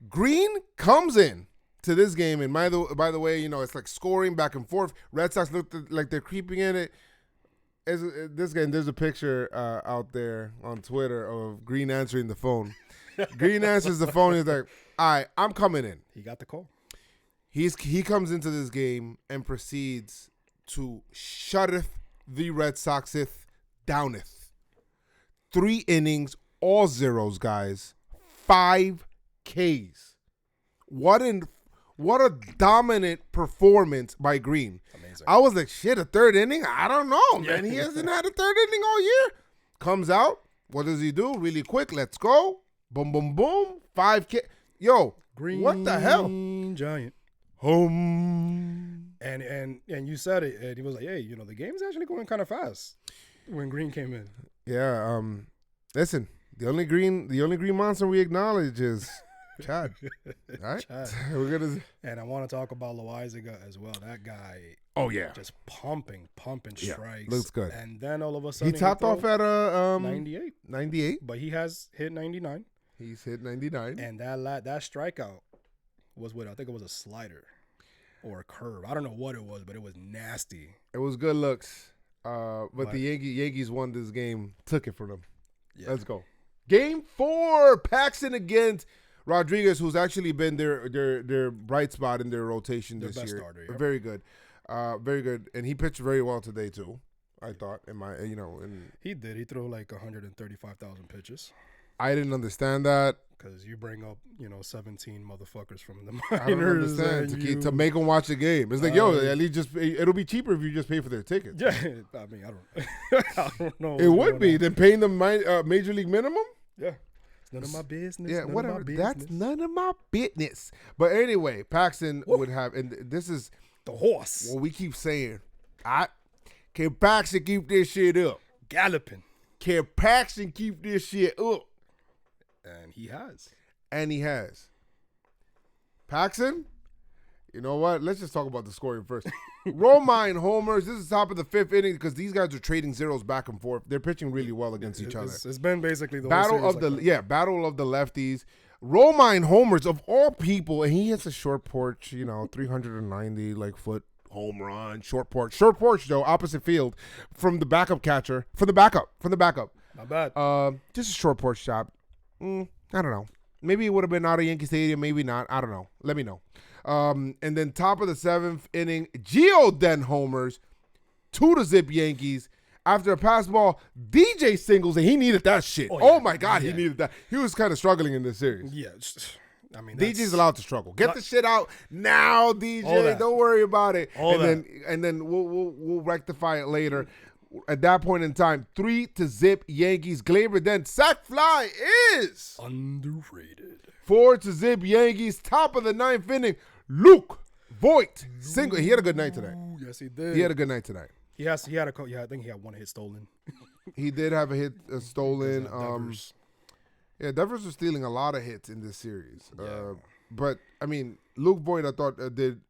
Green comes in to this game, and by the way, it's like scoring back and forth. Red Sox look like they're creeping in it. This game, there's a picture out there on Twitter of Green answering the phone. Green answers the phone. He's like, all right, I'm coming in. He got the call. He comes into this game and proceeds to shutteth the Red Soxeth downeth. 3 innings, all zeros, guys. 5 Ks. What a dominant performance by Green. Amazing. I was like, shit, a 3rd inning? I don't know, man. He hasn't had a 3rd inning all year. Comes out. What does he do? Really quick. Let's go. Boom, boom, boom. 5 K. Yo, Green what the hell? Giant. Home. And you said it, and he was like, hey, the game's actually going kind of fast when Green came in. Yeah, listen, the only green monster we acknowledge is Chad. All right? Chad. And I want to talk about Loaizaga as well. That guy, just pumping strikes. Looks good. And then all of a sudden He topped off at 98. 98. But he has hit 99. He's hit 99. And that strikeout was I think it was a slider or a curve. I don't know what it was, but it was nasty. It was good looks. But the Yankees won this game, took it from them. Yeah. Let's go. Game 4, Paxton against Rodriguez, who's actually been their bright spot in their rotation this year. Starter, yep. Very good. Very good. And he pitched very well today too, I thought. He did. He threw like 135,000 pitches. I didn't understand that. Because you bring up, 17 motherfuckers from the minors. I don't understand. To make them watch the game. It's like, at least it'll be cheaper if you just pay for their tickets. Yeah, I mean, I don't know. It would be. Than paying them major league minimum? Yeah. It's none of my business. Yeah, whatever. That's none of my business. But anyway, Paxton would have, and this is the horse. What we keep saying. Can Paxton keep this shit up? Galloping. Can Paxton keep this shit up? And he has. Paxton, you know what? Let's just talk about the scoring first. Romine homers. This is top of the 5th inning because these guys are trading zeros back and forth. They're pitching really well against each other. It's been basically the battle whole of the battle of the lefties. Romine homers of all people, and he hits a short porch, 390 foot home run, short porch, Joe, opposite field from the backup catcher, from the backup. Not bad. Just a short porch shot. I don't know. Maybe it would have been out of Yankee Stadium, maybe not. I don't know. Let me know. And then top of the 7th inning, Gio Den homers, 2-0 Yankees. After a pass ball, DJ singles, and he needed that shit. Oh my God, he needed that. He was kind of struggling in this series. Yeah, I mean, DJ's allowed to struggle. Get the shit out now, DJ. Don't worry about it. And then we'll rectify it later. At that point in time, 3-0 Yankees. Gleyber then sack fly is underrated. 4-0 Yankees. Top of the 9th inning, Luke Voigt single. He had a good night today. Yes, he did. He had a good night tonight. He had I think he had one hit stolen. He did have a hit stolen. Devers. Devers was stealing a lot of hits in this series. Yeah. But I mean, Luke Voigt I thought did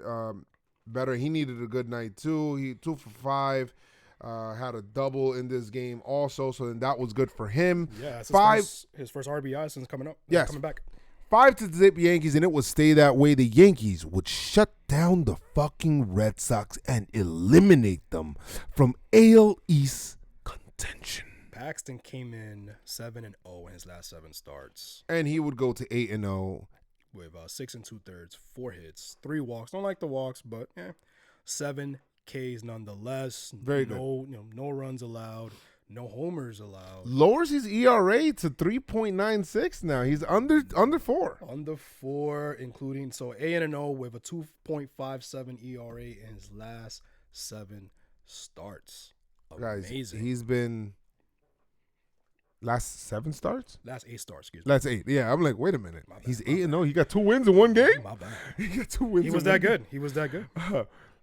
better. He needed a good night too. He 2 for 5. Had a double in this game also, so then that was good for him. Yeah, it's his first RBI since coming back. 5-0 Yankees, and it would stay that way. The Yankees would shut down the fucking Red Sox and eliminate them from AL East contention. Paxton came in 7-0 in his last 7 starts. And he would go to 8-0. With 6 2/3, 4 hits, 3 walks. Don't like the walks, but 7 Ks nonetheless. Very good. No runs allowed. No homers allowed. Lowers his ERA to 3.96 now. He's under 4. Under 4, including 8-0 with a 2.57 ERA in his last 7 starts. Amazing. Guys, he's been last 7 starts? Last 8 starts, excuse me. Last 8. Yeah, I'm like, wait a minute. He's 8-0. He got 2 wins in one game? My bad. He got 2 wins. He was that good. He was that good.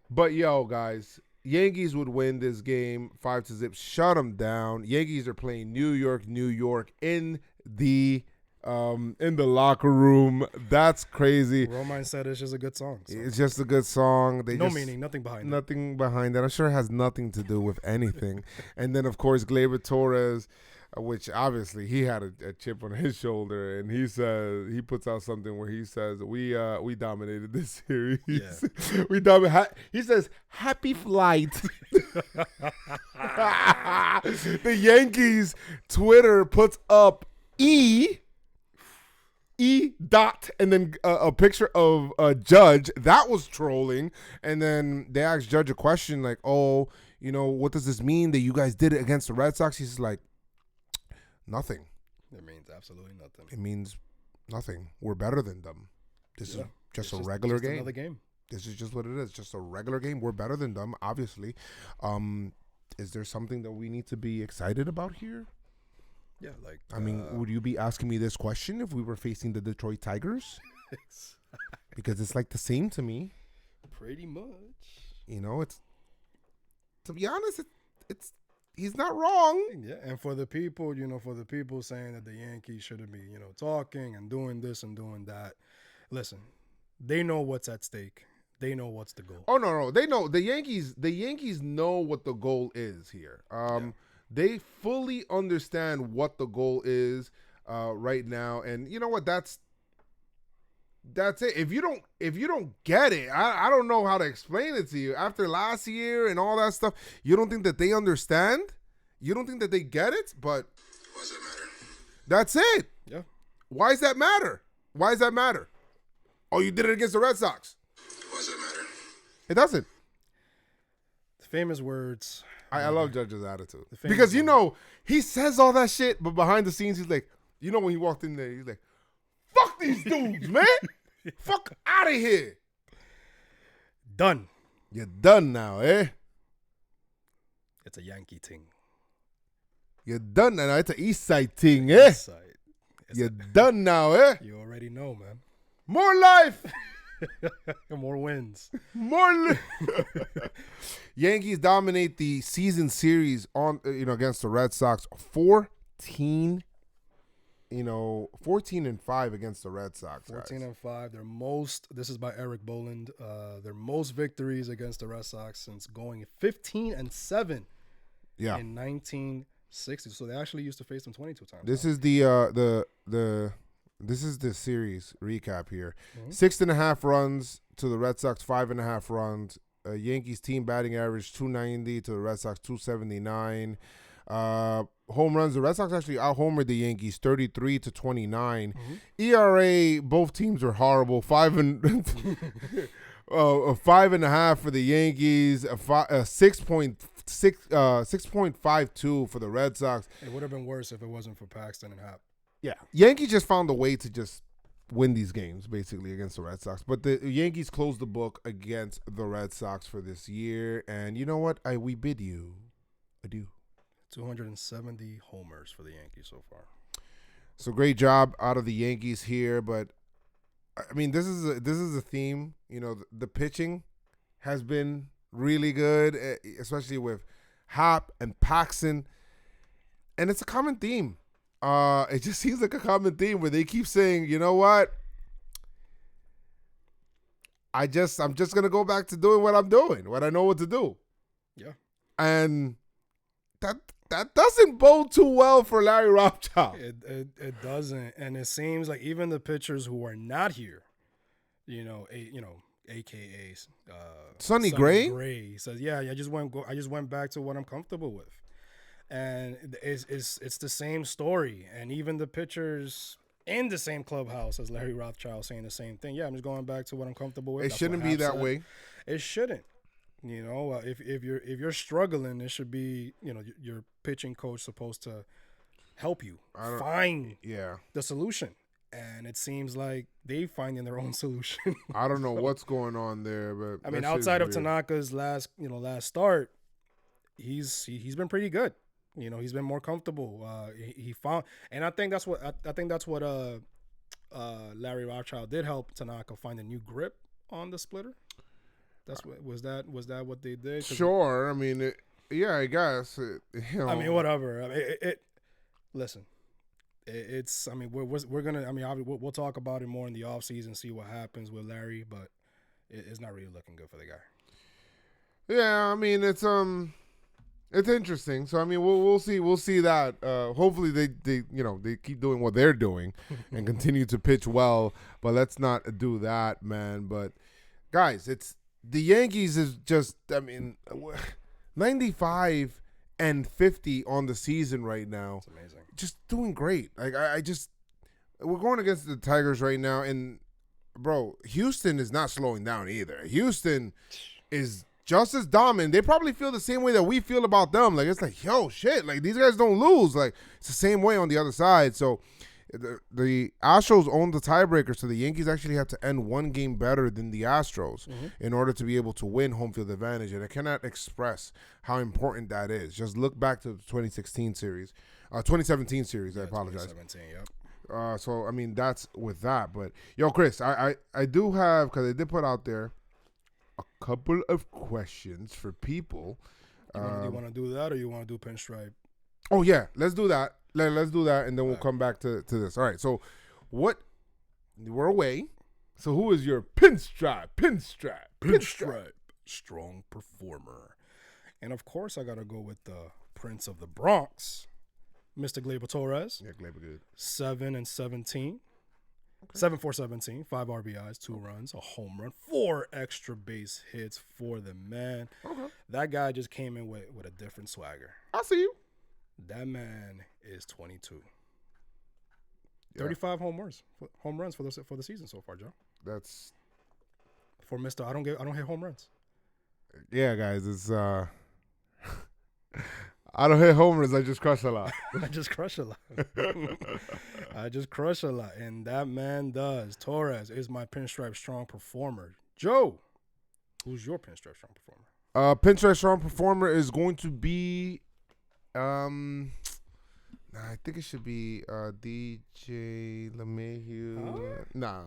But guys, Yankees would win this game 5-0. Shut them down. Yankees are playing New York in the locker room. That's crazy. Romine said it's just a good song. So. It's just a good song. Nothing behind it. Nothing behind that. I'm sure it has nothing to do with anything. And then of course Gleyber Torres, which obviously he had a chip on his shoulder, and he says he puts out something where he says we dominated this series. Yeah. He says happy flight. The Yankees Twitter puts up dot and then a picture of Judge. That was trolling, and then they asked Judge a question like, "Oh, what does this mean that you guys did it against the Red Sox?" He's like, nothing. It means absolutely nothing. It means nothing. We're better than them. This is just a regular game. Another game. This is just what it is. Just a regular game. We're better than them, obviously. Is there something that we need to be excited about here? Yeah, would you be asking me this question if we were facing the Detroit Tigers? Because it's like the same to me. Pretty much. It's, to be honest, it's he's not wrong. Yeah, and for the people, saying that the Yankees shouldn't be, talking and doing this and doing that, listen, they know what's at stake. They know what's the goal. Oh, no. They know. The Yankees know what the goal is here. They fully understand what the goal is right now. And you know what? That's it. If you don't get it, I don't know how to explain it to you. After last year and all that stuff, you don't think that they understand? You don't think that they get it? But why does that matter? That's it. Yeah. Why does that matter? Why does that matter? Oh, you did it against the Red Sox. Why does that matter? It doesn't. The famous words. I love Judge's attitude. Because, he says all that shit, but behind the scenes, he's like, when he walked in there, he's like, fuck these dudes, man. Fuck out of here. Done. You're done now, eh? It's a Yankee thing. You're done now. It's an East Side thing, eh? East Side. You're done now, eh? You already know, man. More life. More wins. Yankees dominate the season series on against the Red Sox 14-0. 14-5 against the Red Sox. 14-5. This is by Eric Boland. Their most victories against the Red Sox since going 15-7 Yeah. in 1960. So they actually used to face them 22 times. This is this is the series recap here. 6.5 runs to the Red Sox, 5.5 runs. Yankees team batting average 290 to the Red Sox 279. Home runs, the Red Sox actually out-homered the Yankees 33-29. ERA, both teams are horrible. 5.5 for the Yankees, 6.52 for the Red Sox. It would have been worse if it wasn't for Paxton and Happ. Yeah, Yankees just found a way to just win these games basically against the Red Sox. But the Yankees closed the book against the Red Sox for this year, and you know what? We bid you adieu. 270 homers for the Yankees so far. So great job out of the Yankees here, but I mean this is a theme. The pitching has been really good, especially with Happ and Paxton, and it's a common theme. It just seems like a common theme where they keep saying, you know what? I'm just gonna go back to doing what I'm doing, what I know what to do. Yeah, and that doesn't bode too well for Larry Rothschild. It doesn't, and it seems like even the pitchers who are not here, AKA Sonny Gray. Gray says, "Yeah, I just went back to what I'm comfortable with," and it's the same story. And even the pitchers in the same clubhouse as Larry Rothschild saying the same thing. Yeah, I'm just going back to what I'm comfortable with. It shouldn't be that way. It shouldn't. If you're struggling, it should be your pitching coach supposed to help you find the solution. And it seems like they finding their own solution. I don't know what's going on there, but I mean, outside of Tanaka's last start, he's been pretty good. He's been more comfortable. He found, and I think that's what Larry Rothschild did help Tanaka find a new grip on the splitter. That's what was that what they did? Sure. I mean, I guess. I mean, whatever. I mean, listen. It's. I mean, we're gonna. I mean, we'll talk about it more in the off season, see what happens with Larry, but it's not really looking good for the guy. Yeah, I mean, it's interesting. So I mean, we'll see that. Hopefully they keep doing what they're doing and continue to pitch well. But let's not do that, man. But guys, it's the Yankees is just. I mean, 95 and 50 on the season right now. It's amazing. Just doing great. Like we're going against the Tigers right now, and bro, Houston is not slowing down either. Houston is just as dominant. They probably feel the same way that we feel about them. Like it's like, yo, shit. Like these guys don't lose. Like it's the same way on the other side. So the Astros own the tiebreaker, so the Yankees actually have to end one game better than the Astros in order to be able to win home field advantage. And I cannot express how important that is. Just look back to the 2017 series. I apologize. 2017, yep. So, I mean, that's with that. But, yo, Chris, I do have, because I did put out there a couple of questions for people. Do you want to do that or you want to do Pinstripe? Oh, yeah. Let's do that. Let's do that, and then we'll come back to this. All right. So, we're away. So, who is your Pinstripe? Strong performer. And, of course, I got to go with the Prince of the Bronx, Mr. Gleyber Torres. Yeah, Gleyber good. 7-17. 7 for 17, 5 RBIs, 2 runs, a home run, 4 extra base hits for the man. Okay. That guy just came in with a different swagger. I see you. That man is 22. 35 home runs for the season so far, Joe. That's for Mr. I don't hit home runs. Yeah, guys, it's I don't hit homers. I just crush a lot. I just crush a lot. And that man does. Torres is my Pinstripe strong performer. Joe, who's your Pinstripe strong performer? Pinstripe strong performer is going to be, I think it should be DJ LeMahieu. Nah.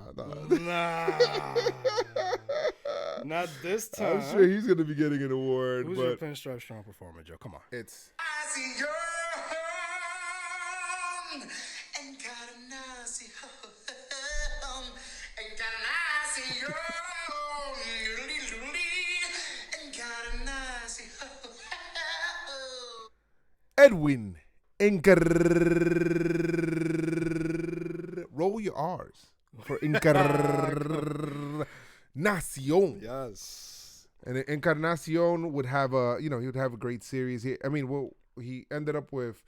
Not this time. I'm sure he's going to be getting an award. Who's your Pinstripe strong performer, Joe? Come on. It's... I see your Edwin roll your R's for Encarnacion. Yes. And Encarnacion would have he would have a great series. He ended up with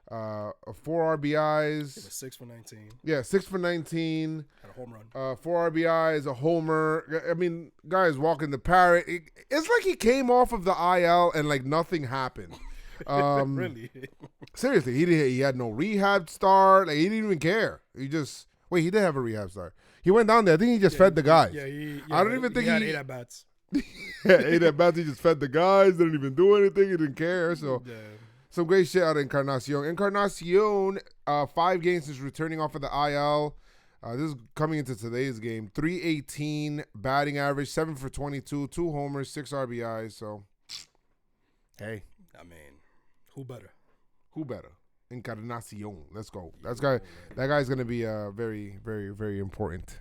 4 RBIs. He was 6 for 19. Yeah, 6 for 19. Had a home run. 4 RBIs, a homer. I mean, guy is walking the parrot. It's like he came off of the IL and like nothing happened. Really? Seriously, he had no rehab start. Like he didn't even care. He did have a rehab start. He went down there. I think he just fed the guys. I don't even think he had 8 at-bats. Yeah, 8 at-bats. He just fed the guys. Didn't even do anything. He didn't care. So some great shit out of Encarnacion. Encarnacion, 5 games since returning off of the IL. This is coming into today's game. 318 batting average, 7 for 22, 2 homers, 6 RBIs. So, hey. I mean, who better? Who better? Encarnacion. Let's go. That guy's gonna be very, very, very important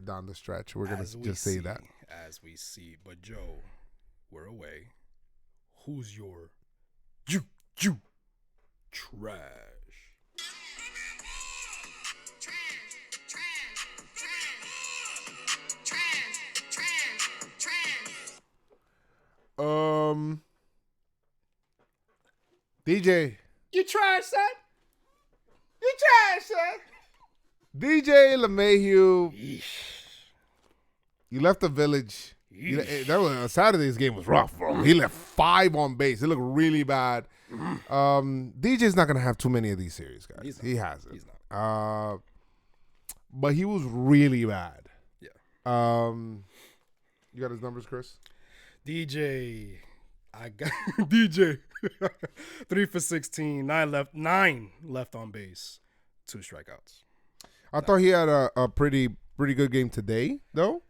down the stretch. We're gonna just say that. As we see, but Joe, we're away. Who's your trash? DJ. You trash, son. You trash, son. DJ LeMahieu. You left the village. That was Saturday's game was rough, bro. He left 5 on base. It looked really bad. DJ's not gonna have too many of these series, guys. He hasn't. He's not. But he was really bad. Yeah. You got his numbers, Chris? DJ. I got DJ. 3 for 16, 9 left on base, 2 strikeouts. I thought he had a pretty good game today, though.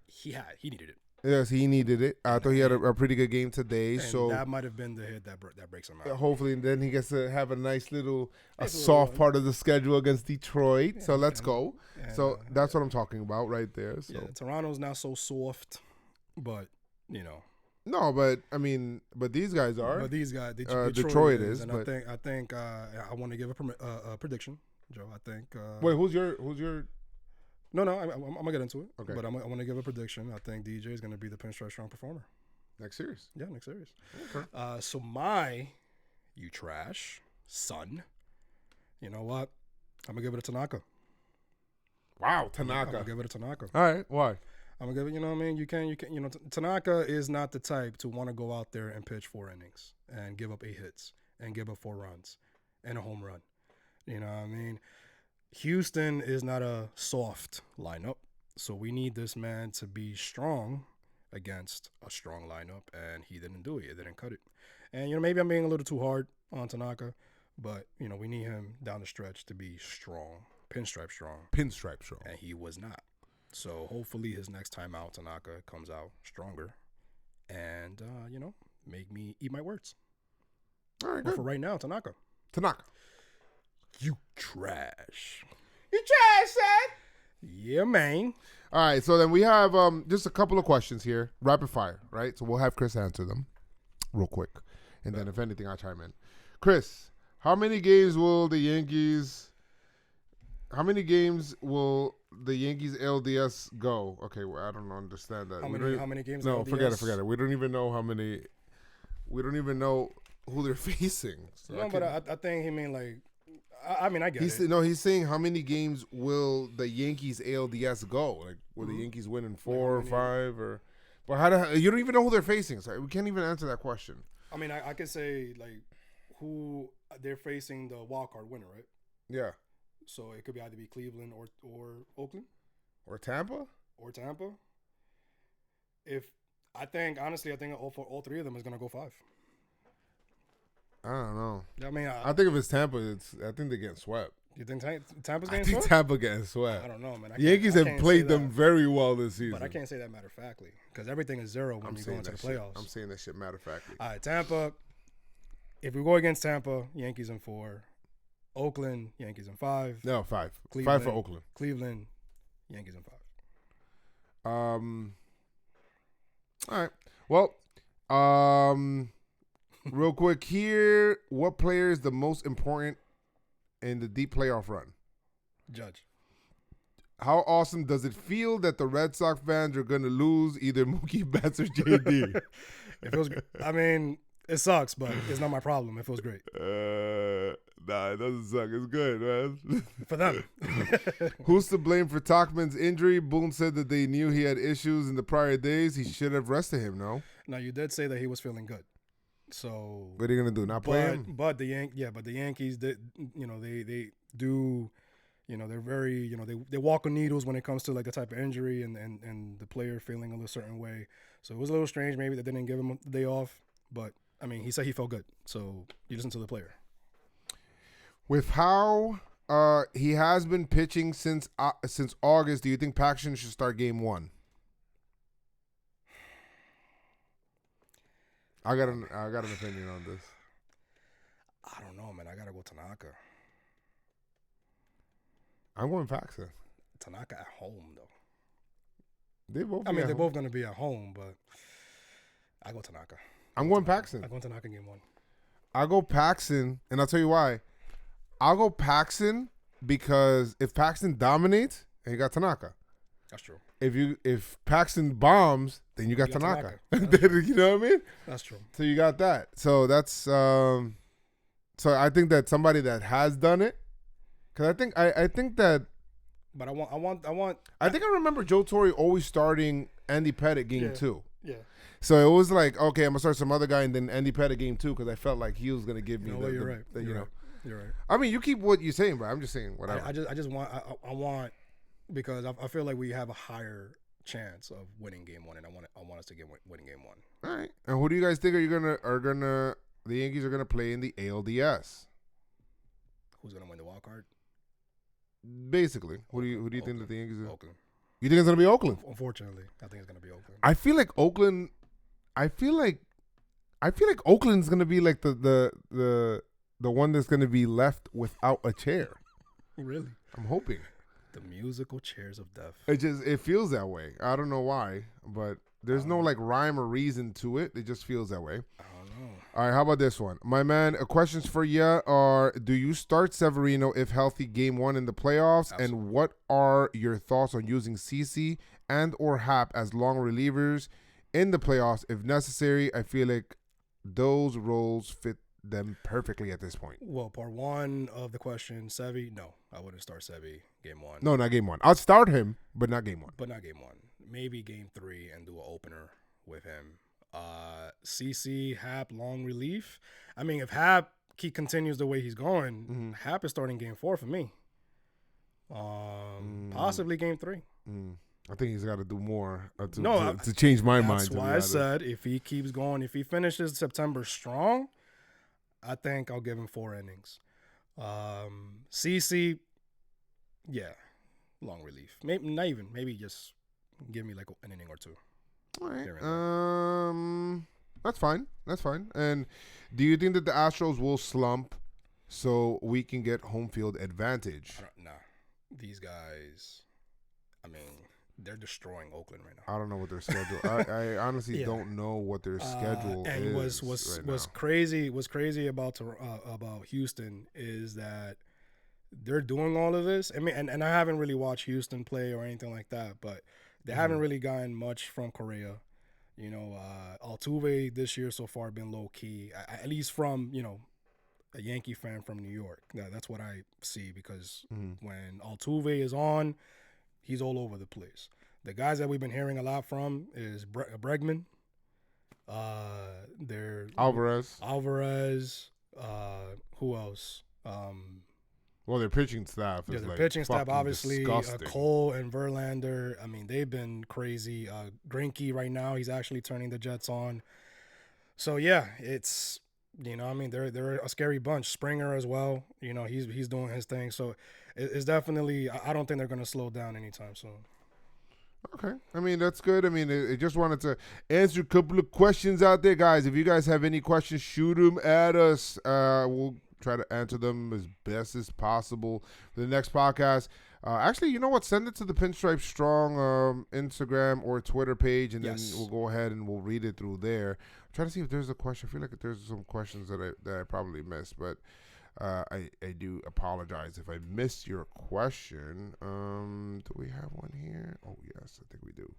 He needed it. Yes, he needed it. I thought he had a pretty good game today. And so that might have been the hit that breaks him out. Hopefully, and then he gets to have a nice little soft part of the schedule against Detroit. So let's go. So that's what I'm talking about right there. So Toronto's not so soft, but No, but I mean, these guys are. But these guys, Detroit is. And I think I want to give a prediction, Joe. I think. Wait, who's your? No, I'm gonna get into it. Okay. But I want to give a prediction. I think DJ is gonna be the Pinstripe strong performer next series. Yeah, next series. Okay. So you trash son. You know what? I'm gonna give it to Tanaka. Wow, Tanaka. I'm gonna give it to Tanaka. All right, why? I'm gonna give it. You know what I mean? You can. Tanaka is not the type to want to go out there and pitch 4 innings and give up 8 hits and give up 4 runs and a home run. You know what I mean? Houston is not a soft lineup, so we need this man to be strong against a strong lineup, and he didn't do it. He didn't cut it. And maybe I'm being a little too hard on Tanaka, but we need him down the stretch to be strong, pinstripe strong. Pinstripe strong. And he was not. So hopefully his next time out, Tanaka comes out stronger, and make me eat my words. All right, but good. for right now, Tanaka. You trash. You trash, son. Yeah, man. All right, so then we have just a couple of questions here, rapid fire, right? So we'll have Chris answer them real quick, and then if anything, I'll chime in. Chris, how many games will the Yankees LDS go? Okay, well, I don't understand that. How many games? No, LDS? forget it. We don't even know how many. We don't even know who they're facing. So no, but I think he mean like. I get it. No, he's saying how many games will the Yankees ALDS go? Like, will the Yankees win in 4 or 5 or? But you don't even know who they're facing. So we can't even answer that question. I mean, I could say like who they're facing the wild card winner, right? Yeah. So it could either be Cleveland or Oakland or Tampa. Honestly, I think all 3 of them is gonna go 5. I don't know. I mean, I think if it's Tampa, I think they're getting swept. You think Tampa's getting swept? I think Tampa getting swept. I don't know, man. Yankees have played them very well this season. But I can't say that matter of factly because everything is 0 when you go into the playoffs. I'm saying that shit matter of factly. All right, Tampa. If we go against Tampa, Yankees in 4. Oakland, Yankees in 5. No, 5. Cleveland, 5 for Oakland. Cleveland, Yankees in 5. All right. Well, real quick here, what player is the most important in the deep playoff run? Judge. How awesome does it feel that the Red Sox fans are going to lose either Mookie Betts or JD? It feels good. I mean, it sucks, but it's not my problem. It feels great. Nah, it doesn't suck. It's good, man. For them. Who's to blame for Tauchman's injury? Boone said that they knew he had issues in the prior days. He should have rested him, no? Now, you did say that he was feeling good. So what are you going to do, not play him? But the Yankees, they do, they're very, they walk on needles when it comes to like the type of injury and the player feeling a certain way. So it was a little strange maybe that they didn't give him the day off. But, I mean, he said he felt good. So you listen to the player. With how he has been pitching since August, do you think Paxton should start game 1? I got an opinion on this. I don't know, man. I gotta go Tanaka. I'm going Paxton. Tanaka at home though. They're both gonna be at home, but I go Tanaka. I'm going Paxton. I go Tanaka game 1. I go Paxton, and I'll tell you why. I'll go Paxton because if Paxton dominates, then you got Tanaka. That's true. If Paxton bombs, then you got Tanaka. You know what I mean? That's true. So you got that. So that's so I think that somebody that has done it, because I think that. But I think I remember Joe Torre always starting Andy Pettitte game 2. Yeah. So it was like, okay, I'm gonna start some other guy and then Andy Pettitte game 2 because I felt like he was gonna give me. You're right. You're right. I mean, you keep what you're saying, bro. I'm just saying whatever. I just want because I feel like we have a higher chance of winning game 1, and I want us to get winning game 1. All right. And who do you guys think the Yankees are gonna play in the ALDS? Who's gonna win the wild card? Basically, who do you think that the Yankees are? Oakland. You think it's gonna be Oakland? Unfortunately, I think it's gonna be Oakland. I feel like Oakland. I feel like Oakland's gonna be like the one that's gonna be left without a chair. Really? I'm hoping. The musical chairs of death. It feels that way. I don't know why, but there's no like rhyme or reason to it. It just feels that way. I don't know. All right, how about this one? My man, questions for you are, do you start Severino if healthy game 1 in the playoffs? Absolutely. And what are your thoughts on using CC and or Hap as long relievers in the playoffs if necessary? I feel like those roles fit them perfectly at this point. Well, part 1 of the question, Sevy, no, I wouldn't start Sevy game 1. No, not game 1. I'll start him, but not game 1. But not game 1. Maybe game 3 and do an opener with him. CC, Hap, long relief. I mean, if Hap continues the way he's going, Hap is starting game 4 for me. Possibly game 3. I think he's got to do more to change my mind. That's why I said if he keeps going, if he finishes September strong, I think I'll give him 4 innings. CC, yeah, long relief. Maybe not even. Maybe just give me like an inning or 2. All right. That's fine. That's fine. And do you think that the Astros will slump so we can get home field advantage? Nah. These guys, I mean, they're destroying Oakland right now. I don't know what their schedule. I honestly don't know what their schedule and is. And was crazy about Houston is that they're doing all of this. I mean, and I haven't really watched Houston play or anything like that, but they haven't really gotten much from Correa. Altuve this year so far been low key, at least from a Yankee fan from New York. That's what I see because when Altuve is on, he's all over the place. The guys that we've been hearing a lot from is Bregman. Alvarez. Who else? Well, their pitching staff is their pitching staff, obviously. Disgusting. Cole and Verlander. I mean, they've been crazy. Greinke right now, he's actually turning the Jets on. So yeah, it's they're a scary bunch. Springer as well. He's doing his thing. So it's definitely. I don't think they're going to slow down anytime soon. Okay. I mean, that's good. I mean, I just wanted to answer a couple of questions out there, guys. If you guys have any questions, shoot them at us. We'll try to answer them as best as possible for the next podcast. Actually, you know what? Send it to the Pinstripe Strong Instagram or Twitter page, and then we'll go ahead and we'll read it through there. Try to see if there's a question. I feel like there's some questions that I probably missed, but I do apologize if I missed your question. Do we have one here? Oh yes, I think we do.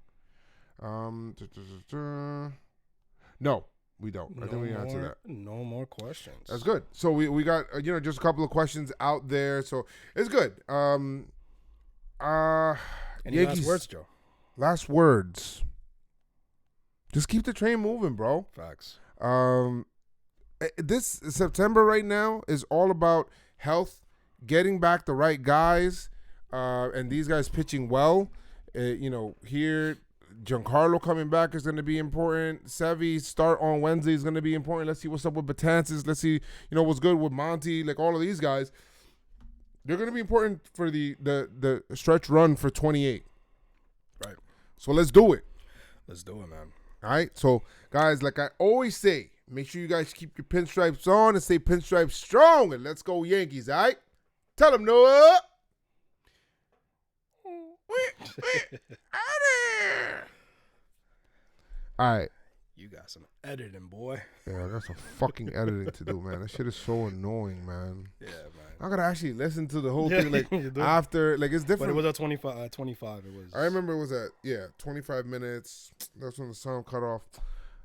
No, we don't. I think we answered that. No more questions. That's good. So we got just a couple of questions out there. So it's good. Any Yankees, last words, Joe? Last words. Just keep the train moving, bro. Facts. This September right now is all about health, getting back the right guys, and these guys pitching well. Here, Giancarlo coming back is going to be important. Sevy start on Wednesday is going to be important. Let's see what's up with Betances. Let's see, what's good with Monty. Like all of these guys, they're going to be important for the stretch run for 28. Right. So let's do it. Let's do it, man. All right. So, guys, like I always say, make sure you guys keep your pinstripes on and stay pinstripe strong. And let's go Yankees, all right? Tell them, Noah. All right. You got some editing, boy. Yeah, I got some fucking editing to do, man. That shit is so annoying, man. Yeah, man. I gotta actually listen to the whole thing, like after, like it's different. But it was at 25. 25. It was. I remember it was at 25 minutes. That's when the sound cut off.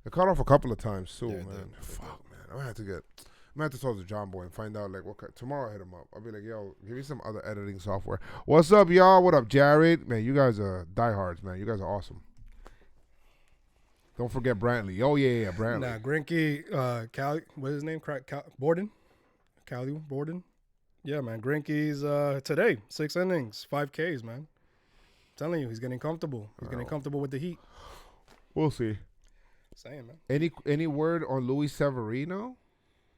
It cut off a couple of times too, man. Fuck, man. I'm gonna have to talk to John Boy and find out like what. Tomorrow I hit him up. I'll be like, yo, give me some other editing software. What's up, y'all? What up, Jared? Man, you guys are diehards, man. You guys are awesome. Don't forget Brantley. Oh yeah, Brantley. Nah, Greinke, Cali, what's his name? Borden, Cali Borden. Yeah, man. Greinke's today 6 innings, 5 Ks, man. I'm telling you, he's getting comfortable. He's getting comfortable with the heat. We'll see. Saying, man. Any word on Luis Severino?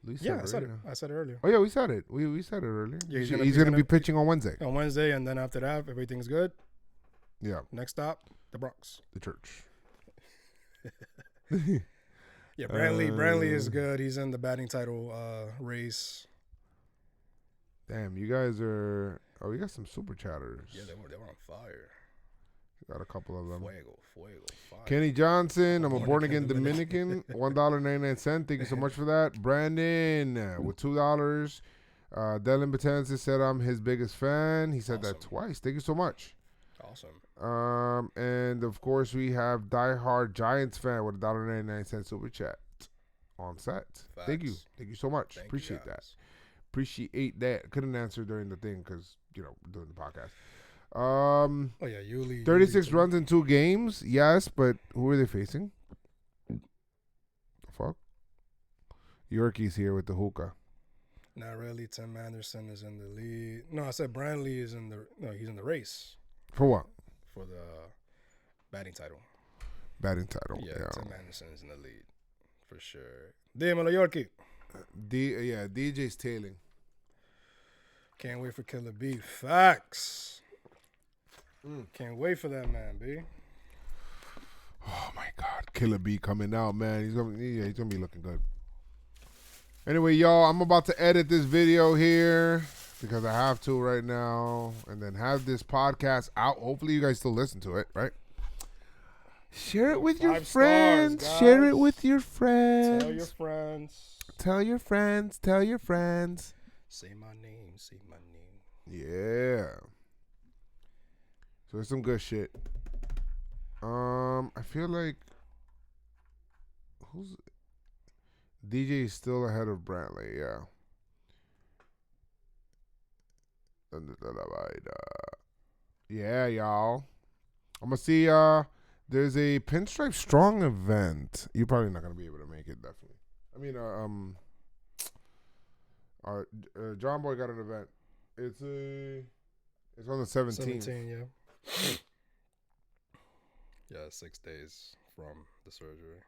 I said it. I said it earlier. Oh yeah, we said it. We said it earlier. Yeah, he's gonna be pitching on Wednesday. On Wednesday, and then after that, if everything's good. Yeah. Next stop, the Bronx. The church. Yeah, Brantley is good. He's in the batting title race. Damn, you guys are. Oh, we got some super chatters. Yeah, they were on fire. Got a couple of them. Fuego, fire. Kenny Johnson, I'm a born again Dominican. $1.99. Thank you so much for that. Brandon with $2. Dylan Betances said I'm his biggest fan. He said that twice. Thank you so much. Awesome. And of course we have diehard Giants fan with $1.99 super chat on set. Facts. Thank you so much. Appreciate that. Appreciate that. Couldn't answer during the thing because doing the podcast. Yuli. 36 runs in 2 games. Yes, but who are they facing? The fuck. Yorkie's here with the hookah. Not really. Tim Anderson is in the lead. No, I said Brantley is in the. No, he's in the race. For what? For the batting title. Batting title. Yeah. Tim Anderson is in the lead for sure. Dímelo, Yorkie. DJ's tailing. Can't wait for Killer B. Facts. Can't wait for that man, B. Oh my God, Killer B coming out, man. He's gonna be looking good. Anyway, y'all, I'm about to edit this video here because I have to right now, and then have this podcast out. Hopefully, you guys still listen to it, right? Share it with your friends. Share it with your friends. Tell your friends. Tell your friends. Tell your friends. Say my name. Say my name. Yeah. So there's some good shit. I feel like DJ is still ahead of Brantley, yeah. Yeah, y'all. I'm gonna see there's a Pinstripe Strong event. You're probably not gonna be able to make it, definitely. I mean John Boy got an event. It's on the 17th. 17, yeah. Yeah, 6 days from the surgery.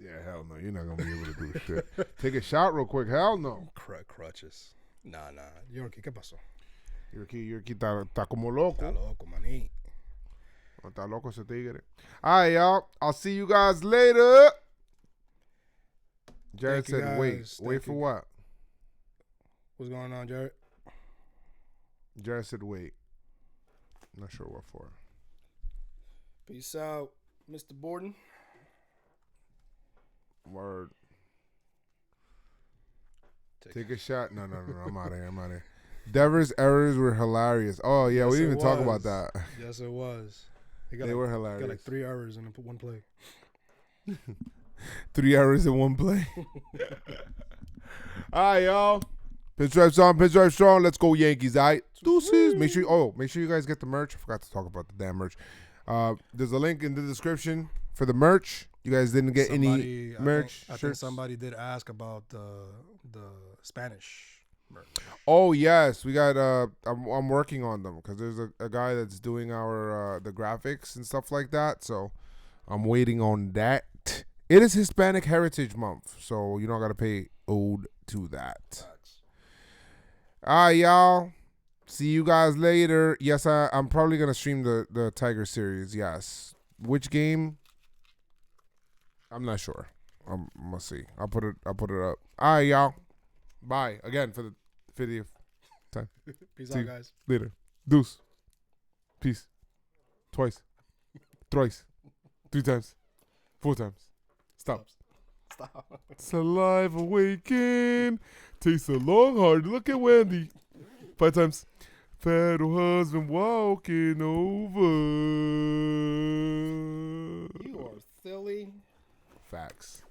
Yeah, hell no. You're not going to be able to do shit. Take a shot real quick. Hell no. Crutches. Nah. Yorkie, ¿qué pasó? Yorkie está como loco. Está loco, maní. Está loco ese tigre. All right, y'all. I'll see you guys later. Jared Thank you, said, wait. guys. Wait Thank for you. what? What's going on, Jared? Jared said, wait. Not sure what for. Peace out, Mr. Borden. Word. Take a shot. No. I'm out of here. Devers' errors were hilarious. Oh, yeah. Yes, we didn't it even talk was. about that. Yes, it was. They were hilarious. Got like 3 errors in one play. 3 errors in one play. All right, y'all. Pinstripe on, Pinstripe strong. Let's go Yankees. All right. Deuces. Make sure you guys get the merch. I forgot to talk about the damn merch. There's a link in the description for the merch. You guys didn't get any merch. I think somebody did ask about the Spanish merch. Oh yes, we got. I'm working on them because there's a guy that's doing our the graphics and stuff like that. So I'm waiting on that. It is Hispanic Heritage Month, so you don't gotta pay ode to that. All right, y'all. See you guys later. Yes, I'm probably gonna stream the Tiger series. Yes. Which game? I'm not sure. We'll see. I'll put it up. All right, y'all. Bye again for the video time. Peace See out, you guys. later. Deuce. Peace. Twice. Thrice. 3 times. 4 times. Stop. Saliva waking. Tastes a long hard. Look at Wendy. 5 times. Federal husband walking over. You are silly. Facts.